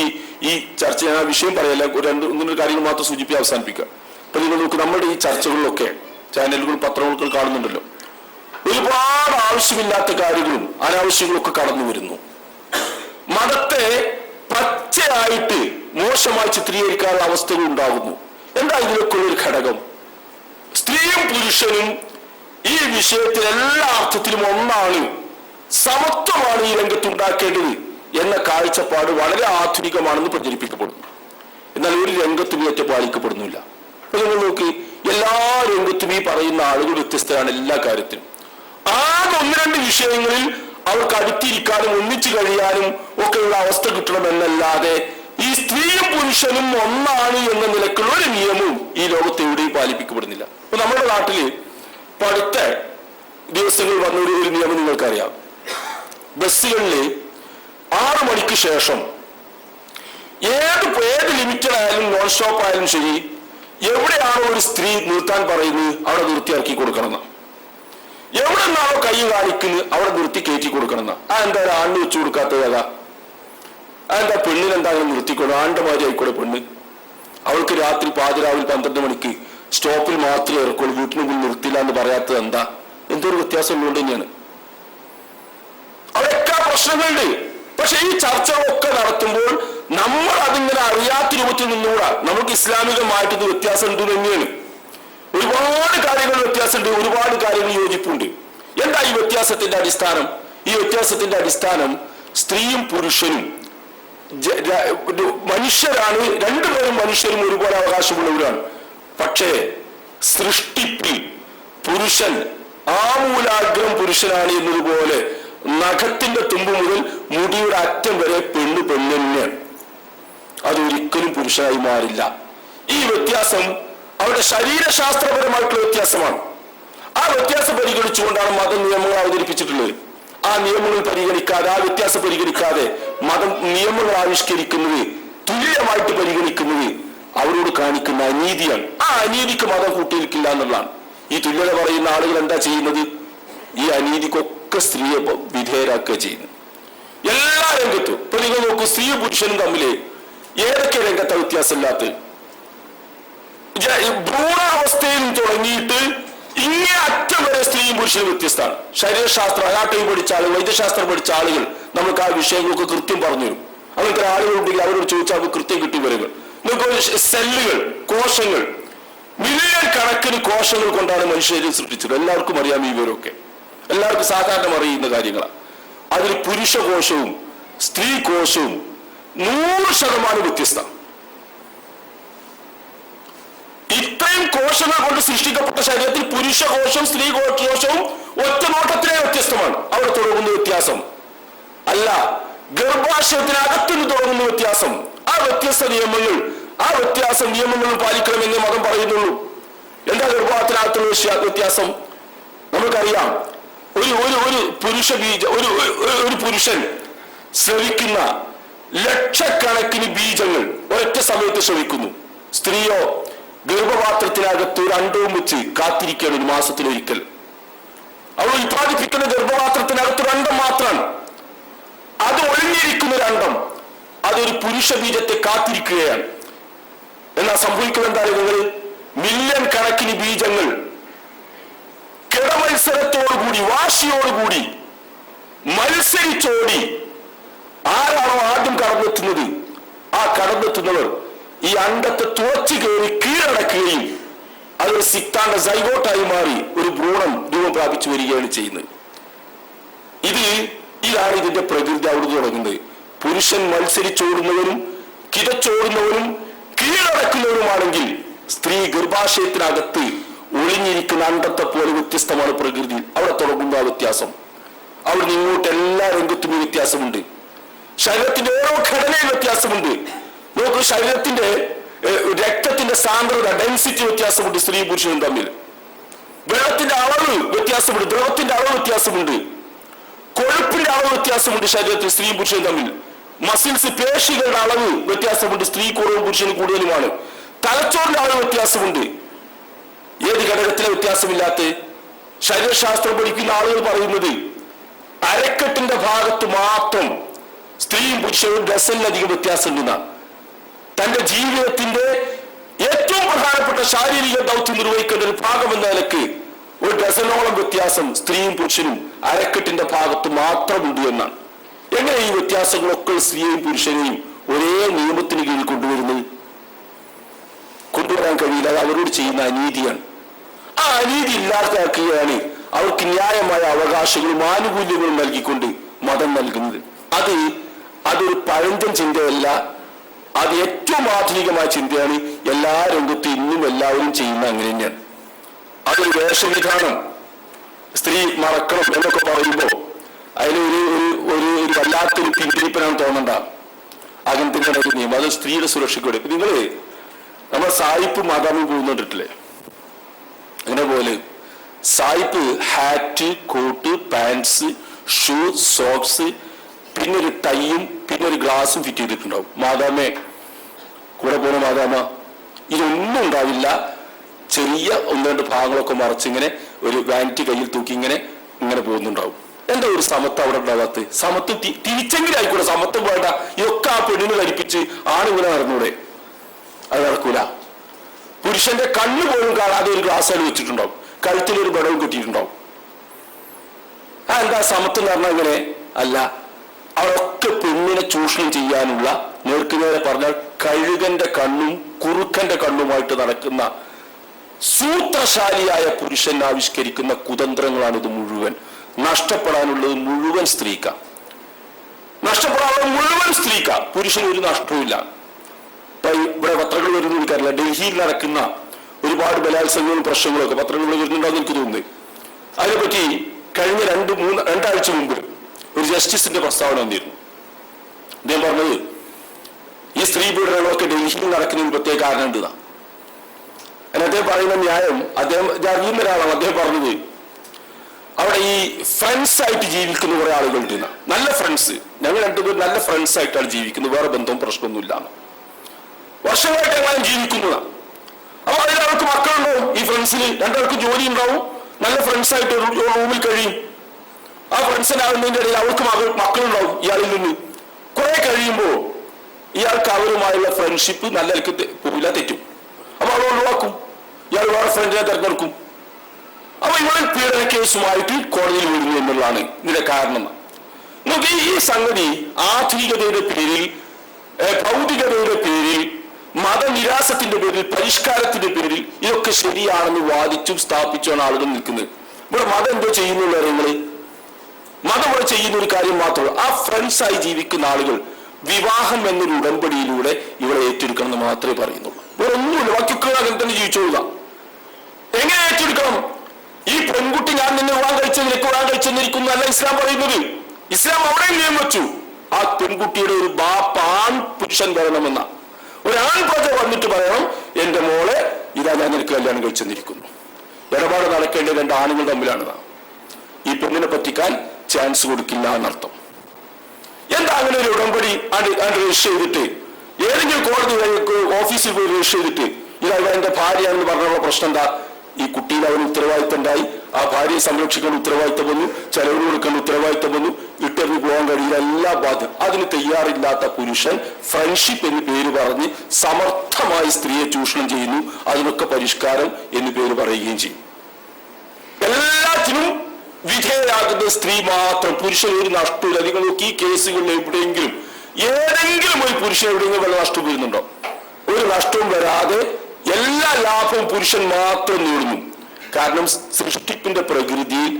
ഈ ചർച്ച ഞാൻ ആ വിഷയം പറയല്ല, ഒന്നിനൊരു കാര്യങ്ങൾ മാത്രം സൂചിപ്പിച്ച് അവസാനിപ്പിക്കുക. ഇപ്പൊ നിങ്ങൾ നോക്കി, നമ്മുടെ ഈ ചർച്ചകളിലൊക്കെ ചാനലുകളും പത്രങ്ങളൊക്കെ കാണുന്നുണ്ടല്ലോ, ഒരുപാട് ആവശ്യമില്ലാത്ത കാര്യങ്ങളും അനാവശ്യങ്ങളും ഒക്കെ കടന്നു വരുന്നു. മതത്തെ പച്ചയായിട്ട് മോശമായി ചിത്രീകരിക്കാനുള്ള അവസ്ഥകൾ ഉണ്ടാകുന്നു. എന്താ ഇതിലൊക്കെ ഒരു ഘടകം? സ്ത്രീയും പുരുഷനും ഈ വിഷയത്തിൽ എല്ലാ അർത്ഥത്തിലും ഒന്നാണ്, സമത്വമാണ് ഈ രംഗത്ത് ഉണ്ടാക്കേണ്ടത് എന്ന കാഴ്ചപ്പാട് വളരെ ആധുനികമാണെന്ന് പ്രചരിപ്പിക്കപ്പെടുന്നു. എന്നാൽ ഒരു രംഗത്തും ഏറ്റവും പാലിക്കപ്പെടുന്നില്ല. അപ്പൊ നിങ്ങൾ നോക്കി, എല്ലാ രംഗത്തും ഈ പറയുന്ന ആളുകൾ വ്യത്യസ്തരാണ് എല്ലാ കാര്യത്തിലും. ആകെ ഒന്ന് രണ്ട് വിഷയങ്ങളിൽ അവർക്ക് അടുത്തിരിക്കാനും ഒന്നിച്ചു കഴിയാനും ഒക്കെയുള്ള അവസ്ഥ കിട്ടണമെന്നല്ലാതെ ഈ സ്ത്രീയും പുരുഷനും ഒന്നാണ് എന്ന നിലക്കുള്ള ഒരു നിയമവും ഈ ലോകത്ത് എവിടെയും പാലിപ്പിക്കപ്പെടുന്നില്ല. അപ്പൊ നമ്മുടെ നാട്ടില് ഇപ്പൊ അടുത്ത ദിവസങ്ങളിൽ വന്ന ഒരു നിയമം നിങ്ങൾക്കറിയാം. ബസ്സുകളിൽ 6 മണിക്ക് ശേഷം ഏത് ലിമിറ്റഡ് ആയാലും നോൺ സ്റ്റോപ്പ് ആയാലും ശരി, എവിടെയാണോ ഒരു സ്ത്രീ നിർത്താൻ പറയുന്നത് അവിടെ നിർത്തിയാക്കി കൊടുക്കണം. എവിടെ നിന്നാണോ കൈ കാണിക്കുന്നത് അവിടെ നിർത്തി കയറ്റി കൊടുക്കണം. എന്തായാലും ആണ്ട് വെച്ചു കൊടുക്കാത്തതാ, അതെന്താ പെണ്ണിനെന്തായാലും നിർത്തിക്കൊള്ളു, ആണ്ട് മാതിരി ആയിക്കോടെ പെണ്ണ്. അവൾക്ക് രാത്രി പാതിരാവിൽ 12 മണിക്ക് സ്റ്റോപ്പിൽ മാത്രമേ ഇറക്കുള്ളൂ, വീട്ടിനുള്ളിൽ നിർത്തില്ല എന്ന് പറയാത്തത് എന്താ? എന്തൊരു വ്യത്യാസം ഉള്ളതുകൊണ്ട് തന്നെയാണ്. അവിടെയൊക്കെ പ്രശ്നങ്ങളുണ്ട്. പക്ഷെ ഈ ചർച്ചകളൊക്കെ നടത്തുമ്പോൾ നമ്മൾ അതിങ്ങനെ അറിയാത്ത രൂപത്തിൽ നിന്നുകൂടാ. നമുക്ക് ഇസ്ലാമികമായിട്ട് ഇത് വ്യത്യാസം ഉണ്ട് തന്നെയാണ്. ഒരുപാട് കാര്യങ്ങൾ വ്യത്യാസമുണ്ട്, ഒരുപാട് കാര്യങ്ങൾ യോജിപ്പുണ്ട്. എന്താ ഈ വ്യത്യാസത്തിന്റെ അടിസ്ഥാനം? ഈ വ്യത്യാസത്തിന്റെ അടിസ്ഥാനം സ്ത്രീയും പുരുഷനും മനുഷ്യരാണ്, രണ്ടുപേരും മനുഷ്യരും ഒരുപോലെ അവകാശമുള്ളവരാണ്. പക്ഷേ സൃഷ്ടിപ്പിൽ പുരുഷൻ ആമൂലാഗ്രം പുരുഷനാണ് എന്നതുപോലെ നഖത്തിന്റെ തുമ്പ് മുതൽ മുടിയുടെ അറ്റം വരെ പെണ്ണ് തന്നെയാണ്. അതൊരിക്കലും പുരുഷനായി മാറില്ല. ഈ വ്യത്യാസം അവരുടെ ശരീരശാസ്ത്രപരമായിട്ടുള്ള വ്യത്യാസമാണ്. ആ വ്യത്യാസം പരിഗണിച്ചുകൊണ്ടാണ് മത നിയമങ്ങൾ അവതരിപ്പിച്ചിട്ടുള്ളത്. ആ നിയമങ്ങൾ പരിഗണിക്കാതെ, ആ വ്യത്യാസം പരിഗണിക്കാതെ മതം നിയമങ്ങൾ ആവിഷ്കരിക്കുന്നത്, തുല്യമായിട്ട് പരിഗണിക്കുന്നത് അവരോട് കാണിക്കുന്ന അനീതിയാണ്. ആ അനീതിക്ക് മതം കൂട്ടിയിരിക്കില്ല എന്നുള്ളതാണ്. ഈ തുല്യത പറയുന്ന ആളുകൾ എന്താ ചെയ്യുന്നത്? ഈ അനീതിക്കൊക്കെ സ്ത്രീയെ വിധേയരാക്കുക ചെയ്യുന്നു എല്ലാ രംഗത്തും. ഇപ്പൊ നിങ്ങൾ നോക്കൂ, സ്ത്രീയും പുരുഷനും തമ്മിൽ ഏതൊക്കെ രംഗത്തെ വ്യത്യാസമില്ലാത്ത ഭ്രൂണാവസ്ഥയിൽ തുടങ്ങിയിട്ട് ഇങ്ങനെ അറ്റം വരെ സ്ത്രീയും പുരുഷനും വ്യത്യസ്തമാണ്. ശരീരശാസ്ത്രം അനാട്ടമി പഠിച്ച ആളുകൾ, വൈദ്യശാസ്ത്രം പഠിച്ച ആളുകൾ നമുക്ക് ആ വിഷയങ്ങളൊക്കെ കൃത്യം പറഞ്ഞു തരും. അങ്ങനത്തെ ആളുകളുണ്ടെങ്കിൽ അവരോട് ചോദിച്ചാൽ അവർക്ക് കൃത്യം കിട്ടി വരിക. നമുക്ക് സെല്ലുകൾ, കോശങ്ങൾ, മില്യൺ കണക്കിന് കോശങ്ങൾ കൊണ്ടാണ് മനുഷ്യരെ സൃഷ്ടിച്ചത്. എല്ലാവർക്കും അറിയാം ഈ വിവരമൊക്കെ, എല്ലാവർക്കും സാധാരണ അറിയുന്ന കാര്യങ്ങളാണ്. അതിൽ പുരുഷ കോശവും സ്ത്രീ കോശവും 100% വ്യത്യസ്ത. ഇത്രയും കോശങ്ങൾ കൊണ്ട് സൃഷ്ടിക്കപ്പെട്ട ശരീരത്തിൽ പുരുഷ കോശവും സ്ത്രീ കോശവും ഒറ്റ നോട്ടത്തിലെ വ്യത്യസ്തമാണ്. അവിടെ തുടങ്ങുന്ന വ്യത്യാസം അല്ല, ഗർഭാശയത്തിനകത്തുനിന്ന് തുടങ്ങുന്ന വ്യത്യാസം. ആ വ്യത്യസ്ത നിയമങ്ങൾ, ആ വ്യത്യാസ നിയമങ്ങൾ പാലിക്കണമെന്ന് മതം പറയുന്നുള്ളൂ. എന്താ ഗർഭത്തിനകത്തുള്ള വ്യത്യാസം? നമുക്കറിയാം, ഒരു പുരുഷ ബീജ ഒരു പുരുഷൻ ശ്രവിക്കുന്ന ലക്ഷക്കണക്കിന് ബീജങ്ങൾ ഒരൊറ്റ സമയത്ത് ശ്രവിക്കുന്നു. സ്ത്രീയോ ഗർഭപാത്രത്തിനകത്ത് ഒരു അണ്ടവും വെച്ച് കാത്തിരിക്കുകയാണ് 1 മാസത്തിലൊരിക്കൽ. അവൾ ഉത്പാദിപ്പിക്കുന്ന ഗർഭപാത്രത്തിനകത്ത് 1 അണ്ടം മാത്രമാണ്. അത് ഒളിഞ്ഞിരിക്കുന്ന 1 അണ്ടം, അതൊരു പുരുഷ ബീജത്തെ കാത്തിരിക്കുകയാണ്. എന്നാ സംഭവിക്കുന്നത് എന്താണ്? നിങ്ങൾ മില്യൺ കണക്കിന് ബീജങ്ങൾ കിടമത്സരത്തോടുകൂടി, വാശിയോടുകൂടി മത്സരിച്ചോടി ആരാണോ ആദ്യം കടന്നെത്തുന്നത്, ആ കടന്നെത്തുന്നവർ ഈ അണ്ടത്തെ തുളച്ചു കയറി കീഴടക്കുകയും അതൊരു സിക്താണ്ട സൈഗോട്ടായി മാറി ഒരു ഭ്രൂണം രൂപം പ്രാപിച്ചു വരികയാണ് ചെയ്യുന്നത്. ഇതാണ് ഇതിന്റെ പ്രകൃതി അവിടെ തുടങ്ങുന്നത്. പുരുഷൻ മത്സരിച്ചോടുന്നവനും കിതച്ചോടുന്നവനും കീഴടക്കുന്നവരുമാണെങ്കിൽ സ്ത്രീ ഗർഭാശയത്തിനകത്ത് ഒളിഞ്ഞിരിക്കുന്ന അണ്ടത്തെ പോലെ വ്യത്യസ്തമാണ് പ്രകൃതി. അവിടെ തുടങ്ങുന്ന ആ വ്യത്യാസം. അവിടെ ഇങ്ങോട്ട് എല്ലാ രംഗത്തും വ്യത്യാസമുണ്ട്. ശരീരത്തിന്റെ ഓരോ ഘടനയിൽ വ്യത്യാസമുണ്ട്. നോക്കൂ, ശരീരത്തിന്റെ രക്തത്തിന്റെ സാന്ദ്രത, ഡെൻസിറ്റി വ്യത്യാസമുണ്ട് സ്ത്രീ പുരുഷനും തമ്മിൽ. വെള്ളത്തിന്റെ അളവ് വ്യത്യാസമുണ്ട്, ദ്രവത്തിന്റെ അളവ് വ്യത്യാസമുണ്ട്, കൊഴുപ്പിന്റെ അളവ് വ്യത്യാസമുണ്ട് ശരീരത്തിൽ സ്ത്രീ പുരുഷനും തമ്മിൽ. മസിൽസ്, പേശികളുടെ അളവ് വ്യത്യാസമുണ്ട്, സ്ത്രീ കുറവും പുരുഷന് കൂടുതലുമാണ്. തലച്ചോറിന്റെ അളവ് വ്യത്യാസമുണ്ട്. ഏത് ഘടകത്തിലെ വ്യത്യാസമില്ലാത്ത? ശരീരശാസ്ത്രം പഠിക്കുന്ന ആളുകൾ പറയുന്നത് അരക്കെട്ടിന്റെ ഭാഗത്ത് മാത്രം സ്ത്രീയും പുരുഷനും ഡസനിലധികം വ്യത്യാസമുണ്ടെന്നാണ്. തന്റെ ജീവിതത്തിന്റെ ഏറ്റവും പ്രധാനപ്പെട്ട ശാരീരിക ദൗത്യം നിർവഹിക്കേണ്ട ഒരു ഭാഗം എന്ന നിലക്ക് 1 ഡസനോളം വ്യത്യാസം സ്ത്രീയും പുരുഷനും അരക്കെട്ടിന്റെ ഭാഗത്ത് മാത്രമുണ്ട് എന്നാണ്. എങ്ങനെ ഈ വ്യത്യാസങ്ങളൊക്കെ സ്ത്രീയെയും പുരുഷനെയും ഒരേ നിയമത്തിന് കീഴിൽ കൊണ്ടുവരാൻ കഴിയില്ല? അത് അവരോട് ചെയ്യുന്ന അനീതിയാണ്. ആ അനീതി ഇല്ലാതാക്കുകയാണ് അവർക്ക് ന്യായമായ അവകാശങ്ങളും ആനുകൂല്യങ്ങളും നൽകിക്കൊണ്ട് മതം നൽകുന്നത്. അതൊരു പഴഞ്ചൻ ചിന്തയല്ല, അത് ഏറ്റവും ആധുനികമായ ചിന്തയാണ്. എല്ലാ രംഗത്തും ഇന്നും എല്ലാവരും ചെയ്യുന്ന അങ്ങനെ തന്നെയാണ്. അതൊരു വേഷവിധാനം, സ്ത്രീ മറക്കണം എന്നൊക്കെ പറയുമ്പോൾ അതിലൊരു വല്ലാത്തൊരു പിന്തിരിപ്പനാണ് തോന്നണ്ട. അങ്ങനത്തെ ഒരു നിയമം, അത് സ്ത്രീയുടെ സുരക്ഷയ്ക്കൂടെ. ഇപ്പൊ നമ്മൾ സായിപ്പ് മാതാമി പോകുന്നുണ്ടിട്ടില്ലേ? അങ്ങനെ പോലെ സായിപ്പ് hat, coat, pants, shoe, socks, പിന്നെ ഒരു ടൈയും പിന്നെ ഒരു ഗ്ലാസും ഫിറ്റ് ചെയ്തിട്ടുണ്ടാവും. മാതാമേ, കൂടെ പോകുന്ന മാതാമ, ഇതൊന്നും ഉണ്ടാവില്ല. ചെറിയ 1-2 ഭാഗങ്ങളൊക്കെ മറച്ചിങ്ങനെ ഒരു വാനിറ്റി കയ്യിൽ തൂക്കി ഇങ്ങനെ പോകുന്നുണ്ടാവും. എന്താ ഒരു സമത്വം അവിടെ ഉണ്ടാവാത്ത? സമത്വം തിരിച്ചെങ്കിലും ആയിക്കൂടെ? സമത്വം വേണ്ട, ഇതൊക്കെ ആ പെണ്ണിന് ധരിപ്പിച്ച് ആണിങ്ങനെ നടന്നൂടെ? അത് നടക്കൂല. പുരുഷന്റെ കണ്ണ് പോലും കാണാതെ ഒരു ഗ്ലാസ് വെച്ചിട്ടുണ്ടാവും, കഴുത്തിലൊരു ബടവും കെട്ടിയിട്ടുണ്ടാവും. എന്താ സമത്വം എന്ന് പറഞ്ഞാൽ അങ്ങനെ അല്ല. അവരൊക്കെ പെണ്ണിനെ ചൂഷണം ചെയ്യാനുള്ള, നേർക്കുനേരെ പറഞ്ഞാൽ കഴുകന്റെ കണ്ണും കുറുക്കന്റെ കണ്ണുമായിട്ട് നടക്കുന്ന സൂത്രശാലിയായ പുരുഷൻ ആവിഷ്കരിക്കുന്ന കുതന്ത്രങ്ങളാണ് ഇത് മുഴുവൻ. നഷ്ടപ്പെടാനുള്ളത് മുഴുവൻ സ്ത്രീക്ക, പുരുഷന് ഒരു നഷ്ടവുമില്ല. ഇവിടെ പത്രങ്ങൾ വരുന്ന എനിക്കറിയില്ല, ഡൽഹിയിൽ നടക്കുന്ന ഒരുപാട് ബലാത്സംഗങ്ങളും പ്രശ്നങ്ങളൊക്കെ പത്രങ്ങൾ വരുന്നുണ്ടാകും എനിക്ക് തോന്നുന്നത്. അതിനെപ്പറ്റി കഴിഞ്ഞ 2 ആഴ്ച മുമ്പ് ഒരു ജസ്റ്റിസിന്റെ പ്രസ്താവന വന്നിരുന്നു. അദ്ദേഹം പറഞ്ഞത് ഈ സ്ത്രീ പീഡനങ്ങളൊക്കെ ഡൽഹിയിൽ നടക്കുന്നതിന് പ്രത്യേക കാരണം ഉണ്ട്. അദ്ദേഹം പറയുന്ന ന്യായം, അദ്ദേഹം അറിയുന്ന ഒരാളാണ്. അദ്ദേഹം പറഞ്ഞത് അവിടെ ഈ ഫ്രണ്ട്സ് ആയിട്ട് ജീവിക്കുന്ന കുറെ ആളുകളുണ്ട്. നല്ല ഫ്രണ്ട്സ്, ഞങ്ങൾ 2 പേരും നല്ല ഫ്രണ്ട്സ് ആയിട്ടാണ് ജീവിക്കുന്നത്, വേറെ ബന്ധവും പ്രശ്നമൊന്നുമില്ല. വർഷങ്ങളായിട്ട് എങ്ങനെ ജീവിക്കുന്നതാണ്. അപ്പൊ അതിലവർക്ക് മക്കളുണ്ടാവും, ഈ ഫ്രണ്ട്സിന് രണ്ടാൾക്കും ജോലി ഉണ്ടാവും, നല്ല ഫ്രണ്ട്സായിട്ട് ഒരു റൂമിൽ കഴിയും. ആ ഫ്രണ്ട്സിനാകുന്നതിന്റെ ഇടയിൽ അവർക്ക് മക്കളുണ്ടാവും ഇയാളിൽ നിന്ന്. കുറെ കഴിയുമ്പോൾ ഇയാൾക്ക് അവരുമായുള്ള ഫ്രണ്ട്ഷിപ്പ് നല്ല നിലക്ക് പോവില്ല, തെറ്റും. അപ്പൊ അവൾ ഒഴിവാക്കും, ഇയാൾ വേറെ ഫ്രണ്ടിനെ തിരഞ്ഞെടുക്കും. അപ്പൊ ഇവൻ പീഡന കേസുമായിട്ട് കോടതിയിൽ വരുന്നു എന്നുള്ളതാണ് ഇതിന്റെ കാരണം. നമുക്ക് ഈ സംഗതി ആധുനികതയുടെ പേരിൽ, ഭൗതികതയുടെ പേരിൽ, മതനിരാസത്തിന്റെ പേരിൽ, പരിഷ്കാരത്തിന്റെ പേരിൽ ഇതൊക്കെ ശരിയാണെന്ന് വാദിച്ചും സ്ഥാപിച്ചാണ് ആളുകൾ നിൽക്കുന്നത്. ഇവിടെ മതം എന്തോ ചെയ്യുന്നുള്ള കാര്യങ്ങള്, മതം ഇവിടെ ചെയ്യുന്ന ഒരു കാര്യം മാത്രമേ, ആ ഫ്രണ്ട്സായി ജീവിക്കുന്ന ആളുകൾ വിവാഹം എന്നൊരു ഉടമ്പടിയിലൂടെ ഇവിടെ ഏറ്റെടുക്കണം എന്ന് മാത്രമേ പറയുന്നുള്ളൂ. വേറെ ഒന്നുമില്ല, ബാക്കിയൊക്കെ അങ്ങനെ തന്നെ ജീവിച്ചോളുക. എങ്ങനെ ഏറ്റെടുക്കണം? ഈ പെൺകുട്ടി ഞാൻ നിന്നെ വിവാഹം കഴിച്ച, നിനക്ക് വിവാഹം കഴിച്ചെന്നിരിക്കുന്നല്ല ഇസ്ലാം പറയുന്നത്. ഇസ്ലാം അവിടെ നിയമം വെച്ചു, ആ പെൺകുട്ടിയുടെ ഒരു ആൺ പുരുഷൻ വരണമെന്ന ഒരു ആൺപ്രജ വന്നിട്ട് പറയണം, എന്റെ മോളെ ഇതാ ഞാൻ നിനക്ക് കല്യാണം കഴിച്ചെന്നിരിക്കുന്നു. ഇടപാട് നടക്കേണ്ട രണ്ട് ആണുങ്ങൾ തമ്മിലാണ്. ഈ പെണ്ണിനെ പറ്റിക്കാൻ ചാൻസ് കൊടുക്കില്ല എന്നർത്ഥം. എന്താ അങ്ങനെ ഒരു ഉടമ്പടി രജിസ്റ്റർ ചെയ്തിട്ട് ഏതെങ്കിലും കോടതി ഓഫീസിൽ പോയി രജിസ്റ്റർ ചെയ്തിട്ട് ഇതാ എന്റെ ഭാര്യയാണെന്ന് പറഞ്ഞുള്ള പ്രശ്നം എന്താ? ഈ കുട്ടിയിൽ അവന് ഉത്തരവാദിത്തം ഉണ്ടായി, ആ ഭാര്യയെ സംരക്ഷിക്കേണ്ട ഉത്തരവാദിത്തം വന്നു, ചെലവിന് കൊടുക്കേണ്ട ഉത്തരവാദിത്തം വന്നു, ഇട്ടെറിഞ്ഞ് പോകാൻ കഴിയില്ല, എല്ലാ ബാധ്യത. അതിന് തയ്യാറില്ലാത്ത പുരുഷൻ ഫ്രണ്ട്ഷിപ്പ് എന്ന് പേര് പറഞ്ഞ് സമർത്ഥമായി സ്ത്രീയെ ചൂഷണം ചെയ്യുന്നു. അതിനൊക്കെ പരിഷ്കാരം എന്ന് പേര് പറയുകയും ചെയ്യും. എല്ലാത്തിനും വിധേയരാകുന്ന സ്ത്രീ മാത്രം, പുരുഷൻ ഒരു നഷ്ടമില്ല. നിങ്ങൾ നോക്കി ഈ കേസുകളിൽ എവിടെയെങ്കിലും ഏതെങ്കിലും ഒരു പുരുഷൻ എവിടെയെങ്കിലും വല്ല നഷ്ടം വരുന്നുണ്ടോ? ഒരു നഷ്ടവും വരാതെ എല്ലാ ലാഭവും പുരുഷൻ മാത്രം നേടുന്നു. കാരണം സൃഷ്ടിപ്പിന്റെ പ്രകൃതിയിൽ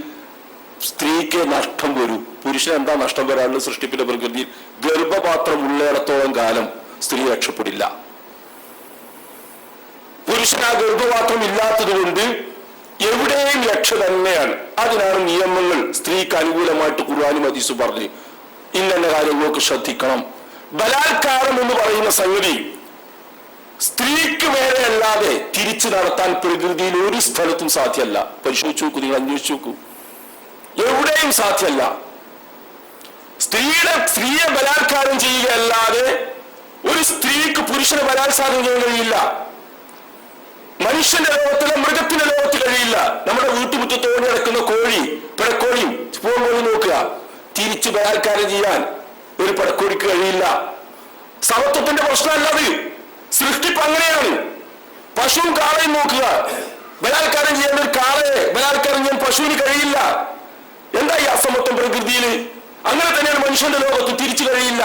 സ്ത്രീക്ക് നഷ്ടം വരും. പുരുഷൻ എന്താ നഷ്ടം വരാനുള്ളത്? സൃഷ്ടിപ്പിന്റെ പ്രകൃതിയിൽ ഗർഭപാത്രം ഉള്ളിടത്തോളം കാലം സ്ത്രീ രക്ഷപ്പെടില്ല. പുരുഷൻ ആ ഗർഭപാത്രം ഇല്ലാത്തത് കൊണ്ട് എവിടെയും രക്ഷ തന്നെയാണ്. അതിനാണ് നിയമങ്ങൾ സ്ത്രീക്ക് അനുകൂലമായിട്ട് ഖുർആനും ഹദീസും പറഞ്ഞു ഇന്ന കാര്യങ്ങളൊക്കെ ശ്രദ്ധിക്കണം. ബലാത്കാരം എന്ന് പറയുന്ന സംഗതി സ്ത്രീക്ക് മേലെ അല്ലാതെ തിരിച്ചു നടത്താൻ പ്രകൃതിയിൽ ഒരു സ്ഥലത്തും സാധ്യമല്ല. പരിശോധിച്ചു നോക്കൂ, നിങ്ങൾ അന്വേഷിച്ചു നോക്കൂ, എവിടെയും സാധ്യമല്ല. സ്ത്രീയെ ബലാത്കാരം ചെയ്യുകയല്ലാതെ ഒരു സ്ത്രീക്ക് പുരുഷനെ ബലാത്കാരം ചെയ്യാൻ കഴിയില്ല. മനുഷ്യന്റെ ലോകത്തിലെ മൃഗത്തിന്റെ ലോകത്ത് കഴിയില്ല. നമ്മുടെ വീട്ടുമുറ്റത്ത് ഓടി നടക്കുന്ന കോഴി, പിടക്കോഴിയും പൂവൻ നോക്കുക, തിരിച്ച് ബലാത്കാരം ചെയ്യാൻ ഒരു പിടക്കോഴിക്ക് കഴിയില്ല. സമത്വത്തിന്റെ പ്രശ്നമല്ലത്, സൃഷ്ടിപ്പ് അങ്ങനെയാണ്. പശുവും കാളയും നോക്കുക, ബലാത്കാരം ചെയ്യാൻ ഒരു കാളയെ ബലാത്കാരം ചെയ്യാൻ പശുവിന് കഴിയില്ല. എന്താ ഈ അസമത്വം പ്രകൃതിയിൽ? അങ്ങനെ തന്നെയാണ് മനുഷ്യന്റെ ലോകത്ത്, തിരിച്ചു കഴിയില്ല.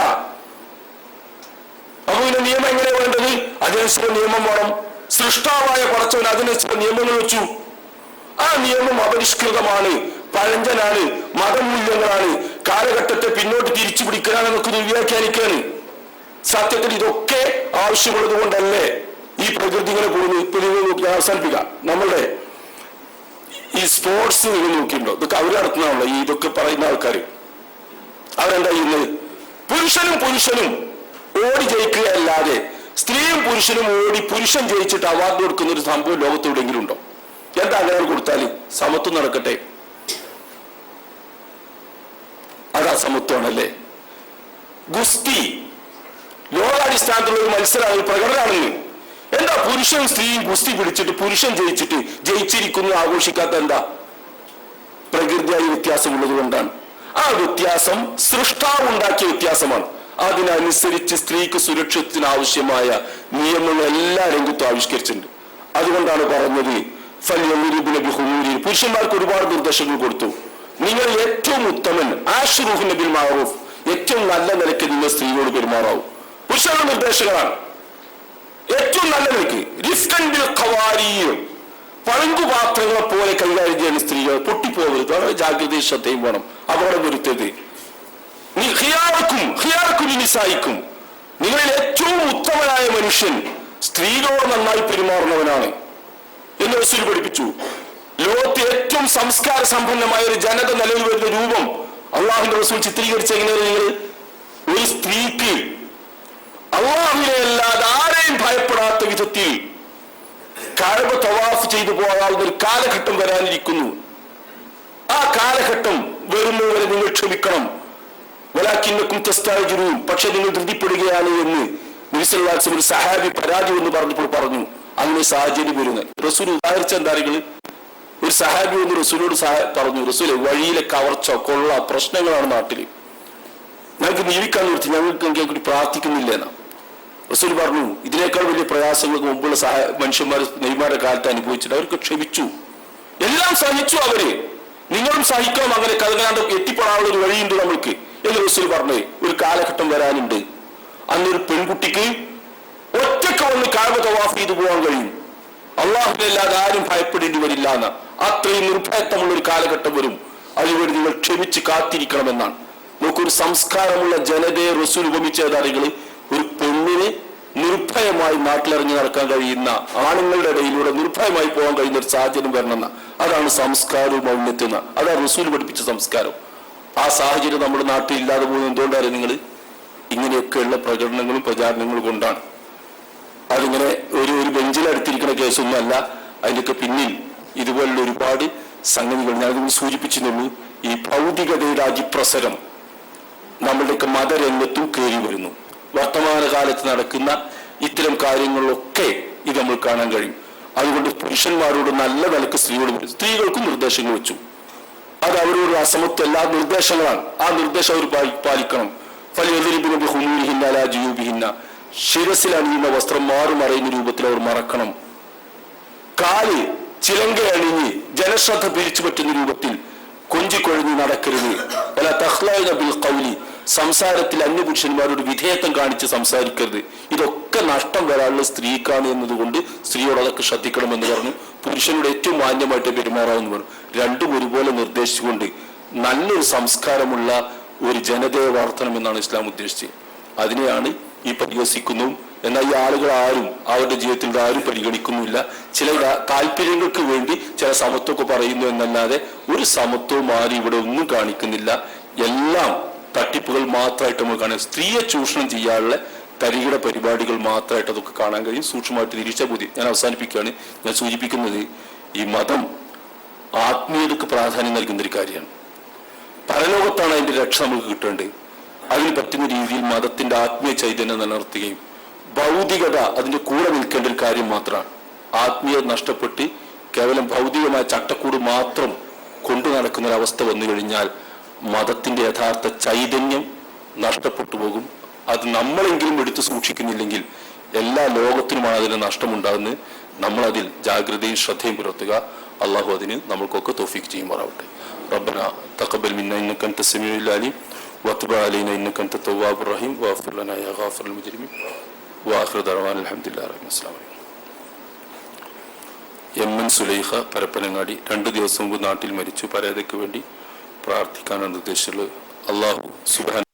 അപ്പൊ ഇതിന്റെ നിയമം എങ്ങനെ വേണ്ടത്? അതിനനുസരിച്ച് നിയമം വേണം. സൃഷ്ടാവായ പടച്ചവൻ അതിനനുസരിച്ച് നിയമങ്ങൾ വെച്ചു. ആ നിയമം അപരിഷ്കൃതമാണ്, പഴഞ്ചനാണ്, മതമൂല്യങ്ങളാണ്, കാലഘട്ടത്തെ പിന്നോട്ട് തിരിച്ചു പിടിക്കാനെന്നൊക്കെ വ്യാഖ്യാനിക്കാണ്. സത്യത്തിൽ ഇതൊക്കെ ആവശ്യമുള്ളത് കൊണ്ടല്ലേ ഈ പ്രകൃതി ഇങ്ങനെ പോകുന്നു. ഇപ്പൊ നിങ്ങൾ നോക്കി അവസാനിപ്പിക്കാം. നമ്മളുടെ ഈ സ്പോർട്സ് നിങ്ങൾ നോക്കിയിട്ടുണ്ടോ? ഇതൊക്കെ അവർ നടത്തുന്നതാണല്ലോ ഈ ഇതൊക്കെ പറയുന്ന ആൾക്കാർ. അവരെന്താ ചെയ്യുന്നത്? പുരുഷനും ഓടി ജയിക്കുകയല്ലാതെ സ്ത്രീയും പുരുഷനും ഓടി പുരുഷൻ ജയിച്ചിട്ട് അവാർഡ് കൊടുക്കുന്ന ഒരു സംഭവം ലോകത്തെവിടെയെങ്കിലും ഉണ്ടോ? എന്താ അങ്ങനെ കൊടുത്താൽ സമത്വം നടക്കട്ടെ? അതാ സമത്വമാണല്ലേ. ഗുസ്തി ലോകാടിസ്ഥാനത്തിലുള്ള ഒരു മത്സരമാണ്, ഒരു പ്രകടനമാണെന്ന്. എന്താ പുരുഷനും സ്ത്രീയും ഗുസ്തി പിടിച്ചിട്ട് പുരുഷൻ ജയിച്ചിരിക്കുന്നു ആഘോഷിക്കാത്ത എന്താ? പ്രകൃതിയായി വ്യത്യാസമുള്ളത് കൊണ്ടാണ്. ആ വ്യത്യാസം സൃഷ്ടാവ് ഉണ്ടാക്കിയ വ്യത്യാസമാണ്. അതിനനുസരിച്ച് സ്ത്രീക്ക് സുരക്ഷത്തിന് ആവശ്യമായ നിയമങ്ങൾ എല്ലാ രംഗത്തും ആവിഷ്കരിച്ചിട്ടുണ്ട്. അതുകൊണ്ടാണ് പറഞ്ഞത് പുരുഷന്മാർക്ക് ഒരുപാട് നിർദ്ദേശങ്ങൾ കൊടുത്തു. നിങ്ങൾ ഏറ്റവും ഉത്തമൻ ആശ്റൂഹുന ബിൽ മഅറൂഫ്, ഏറ്റവും നല്ല നിലയ്ക്ക് നിങ്ങൾ സ്ത്രീയോട് പെരുമാറാവും. പുരുഷന്റെ നിർദ്ദേശങ്ങളാണ് ഏറ്റവും നല്ല നിലയ്ക്ക്. റിഫ്കൻ ബിൽ ഖവാരീർ, പഴങ്കുപാത്രങ്ങളെ പോലെ കൈകാര്യം ചെയ്യുന്ന സ്ത്രീകൾ പൊട്ടിപ്പോകരുത്. വളരെ ജാഗ്രതയും ശ്രദ്ധയും വേണം, അപകടം വരുത്തരുത്. നിസായിക്കും, നിങ്ങളിൽ ഏറ്റവും ഉത്തമനായ മനുഷ്യൻ സ്ത്രീകളോട് നന്നായി പെരുമാറുന്നവനാണ് എന്ന് റസൂൽ പഠിപ്പിച്ചു. ലോകത്തെ ഏറ്റവും സംസ്കാര സമ്പന്നമായ ഒരു ജനത നിലവിൽ വരുന്ന രൂപം അള്ളാഹുവിന്റെ റസൂൽ ചിത്രീകരിച്ച എങ്ങനെയാണ്? ഒരു സ്ത്രീക്ക് അള്ളാഹുവിനെ അല്ലാതെ ആരെയും ഭയപ്പെടാത്ത വിധത്തിൽ കഅബ തവാഫ് ചെയ്തു പോകാവുന്ന ഒരു കാലഘട്ടം വരാനിരിക്കുന്നു. ആ കാലഘട്ടം വരുന്നവരെ നിങ്ങൾ ക്ഷമിക്കണം. വലാകിന്നകും തസ്തഅജിറൂൻ, പക്ഷെ നിങ്ങൾ ധൃതിപ്പെടുകയാണ് എന്ന് നബി സല്ലല്ലാഹു അലൈഹി വസല്ലം ഒരു സഹാബി പരാതി എന്ന് പറഞ്ഞപ്പോൾ പറഞ്ഞു അങ്ങനെ സാഹചര്യം വരുന്നത്. റസൂൽ ഉദാഹരിച്ച എന്താണെങ്കിലും ഒരു സഹാബി എന്ന് റസൂലോട് പറഞ്ഞു, റസൂലെ വഴിയിലെ കവർച്ച കൊള്ള പ്രശ്നങ്ങളാണ് നാട്ടിൽ, ഞങ്ങൾക്ക് ജീവിക്കാൻ നിർത്തി, ഞങ്ങൾക്ക് കൂടി പ്രാർത്ഥിക്കുന്നില്ല എന്നാ. റസൂൽ പറഞ്ഞു ഇതിനേക്കാൾ വലിയ പ്രയാസങ്ങൾക്ക് മുമ്പുള്ള മനുഷ്യന്മാർ നബിമാരുടെ കാലത്ത് അനുഭവിച്ചിട്ട് അവർക്ക് ക്ഷമിച്ചു, എല്ലാം സഹിച്ചു അവര്. നിങ്ങളും സഹിക്കണം, അങ്ങനെ കഥകാണ്ട് എത്തിപ്പെടാനുള്ള ഒരു വഴിയുണ്ട് നമ്മൾക്ക് എന്ന് റസൂൽ പറഞ്ഞേ. ഒരു കാലഘട്ടം വരാനുണ്ട്, അന്നൊരു പെൺകുട്ടിക്ക് ഒറ്റക്ക് വന്ന് കഅബ തവാഫ് ചെയ്തു പോകാൻ കഴിയും, അള്ളാഹുവിനല്ലാതെ ആരും ഭയപ്പെടേണ്ടി വരില്ല എന്ന അത്രയും നിർഭയത്വമുള്ള ഒരു കാലഘട്ടം വരും. അതുവരെ നിങ്ങൾ ക്ഷമിച്ച് കാത്തിരിക്കണമെന്നാണ്. നമുക്കൊരു സംസ്കാരമുള്ള ജനതയെ റസൂൽ ഉപമിച്ച ഏതാറികള് ഒരു പെണ്ണിന് നിർഭയമായി നാട്ടിലിറങ്ങി നടക്കാൻ കഴിയുന്ന ആണുങ്ങളുടെ ഇടയിലൂടെ നിർഭയമായി പോകാൻ കഴിയുന്ന ഒരു സാഹചര്യം വരണമെന്ന. അതാണ് സംസ്കാരവും ഔന്നത്യം, അതാണ് റസൂൽ പഠിപ്പിച്ച സംസ്കാരം. ആ സാഹചര്യം നമ്മുടെ നാട്ടിൽ ഇല്ലാതെ പോകുന്നത് എന്തുകൊണ്ടാണ്? നിങ്ങൾ ഇങ്ങനെയൊക്കെയുള്ള പ്രകടനങ്ങളും പ്രചാരണങ്ങളും കൊണ്ടാണ്. അതിങ്ങനെ ഒരു ബെഞ്ചിലടുത്തിരിക്കുന്ന കേസൊന്നും അല്ല, അതിൻ്റെയൊക്കെ പിന്നിൽ ഇതുപോലുള്ള ഒരുപാട് സംഗതികൾ ഞാൻ സൂചിപ്പിച്ചിരുന്നുള്ളൂ. ഈ ഭൗതികതയുടെ അതിപ്രസരം നമ്മളുടെയൊക്കെ മതരംഗത്തും കയറി വരുന്നു. വർത്തമാനകാലത്ത് നടക്കുന്ന ഇത്തരം കാര്യങ്ങളിലൊക്കെ ഇത് നമ്മൾ കാണാൻ കഴിയും. അതുകൊണ്ട് പുരുഷന്മാരോട് നല്ല നിലക്ക് സ്ത്രീകൾക്കും നിർദ്ദേശങ്ങൾ വെച്ചു. അത് അവരോട് അസമത്വം എല്ലാ നിർദ്ദേശങ്ങളാണ്. ആ നിർദ്ദേശം അവർ പാലിക്കണം. ശിരസിൽ അണിയുന്ന വസ്ത്രം മാറുമറയുന്ന രൂപത്തിൽ അവർ മറക്കണം. കാല് ചിലങ്ക അണിഞ്ഞ് ജനശ്രദ്ധ പിരിച്ചു പറ്റുന്ന രൂപത്തിൽ കൊഞ്ചിക്കൊഴിഞ്ഞ് നടക്കരുത്. അല്ല തഖ്ലഅന ബിൽ ഖൗലി, സംസാരത്തിൽ അന്യപുരുഷന്മാരോട് വിധേയത്വം കാണിച്ച് സംസാരിക്കരുത്. ഇതൊക്കെ നഷ്ടം വരാനുള്ള സ്ത്രീക്കാണ് എന്നതുകൊണ്ട് സ്ത്രീയോട് അതൊക്കെ ശ്രദ്ധിക്കണമെന്ന് പറഞ്ഞു. പുരുഷനോട് ഏറ്റവും മാന്യമായിട്ട് പെരുമാറാമെന്ന് പറഞ്ഞു. രണ്ടും ഒരുപോലെ നിർദ്ദേശിച്ചുകൊണ്ട് നല്ലൊരു സംസ്കാരമുള്ള ഒരു ജനതയെ വളർത്തണമെന്നാണ് ഇസ്ലാം ഉദ്ദേശിച്ചത്. അതിനെയാണ് ഈ പരിഹസിക്കുന്നതും. എന്നാൽ ഈ ആളുകൾ ആരും അവരുടെ ജീവിതത്തിൽ ആരും പരിഗണിക്കുന്നില്ല. ചില താല്പര്യങ്ങൾക്ക് വേണ്ടി ചില സമത്വമൊക്കെ പറയുന്നു എന്നല്ലാതെ ഒരു സമത്വവും ആരും ഇവിടെ ഒന്നും കാണിക്കുന്നില്ല. എല്ലാം തട്ടിപ്പുകൾ മാത്രമായിട്ട് നമ്മൾ കാണാം. സ്ത്രീയെ ചൂഷണം ചെയ്യാനുള്ള തരികിട പരിപാടികൾ മാത്രമായിട്ട് അതൊക്കെ കാണാൻ കഴിയും. സൂക്ഷ്മമായിട്ട് നിരീക്ഷാ ബുദ്ധി. ഞാൻ അവസാനിപ്പിക്കുകയാണ്. ഞാൻ സൂചിപ്പിക്കുന്നത് ഈ മതം ആത്മീയതക്ക് പ്രാധാന്യം നൽകുന്നൊരു കാര്യമാണ്. പരലോകത്താണ് അതിന്റെ രക്ഷ നമുക്ക് കിട്ടേണ്ടത്. അതിന് പറ്റുന്ന രീതിയിൽ മതത്തിന്റെ ആത്മീയ ചൈതന്യം നിലനിർത്തുകയും ഭൗതികത അതിന്റെ കൂടെ നിൽക്കേണ്ട ഒരു കാര്യം മാത്രമാണ്. ആത്മീയത നഷ്ടപ്പെട്ട് കേവലം ഭൗതികമായ ചട്ടക്കൂട് മാത്രം കൊണ്ടു നടക്കുന്ന ഒരവസ്ഥ വന്നു കഴിഞ്ഞാൽ മതത്തിന്റെ യഥാർത്ഥ ചൈതന്യം നഷ്ടപ്പെട്ടു പോകും. അത് നമ്മളെങ്കിലും എടുത്തു സൂക്ഷിക്കുന്നില്ലെങ്കിൽ എല്ലാ ലോകത്തിനുമാണ് അതിന് നഷ്ടമുണ്ടാകുന്നത്. നമ്മളതിൽ ജാഗ്രതയും ശ്രദ്ധയും പുലർത്തുക. അള്ളാഹു അതിന് നമ്മൾക്കൊക്കെ തൗഫീഖ് ചെയ്യുമാറാവട്ടെ. റബ്ബന തഖബ്ബൽ മിന്നാ ഇന്നക അൻത സമീഉൽ അലീം വതുബ് അലൈനാ ഇന്നക അൻത തവ്വാബുർ റഹീം വഗ്ഫിർ ലനാ യാ ഗാഫിറുൽ മുജ്രിമീൻ വആഖിറു ദഅവാനാ അൽഹംദുലില്ലാഹി റബ്ബിൽ ആലമീൻ. എം.എൻ. സുലൈഖ പരപ്പനങ്ങാടി 2 ദിവസം മുമ്പ് നാട്ടിൽ മരിച്ചു. പരേതയ്ക്ക് വേണ്ടി പ്രാർത്ഥിക്കാനാണ് നിർദ്ദേശിച്ചുള്ളത്. അള്ളാഹു സുബ്ഹാനഹു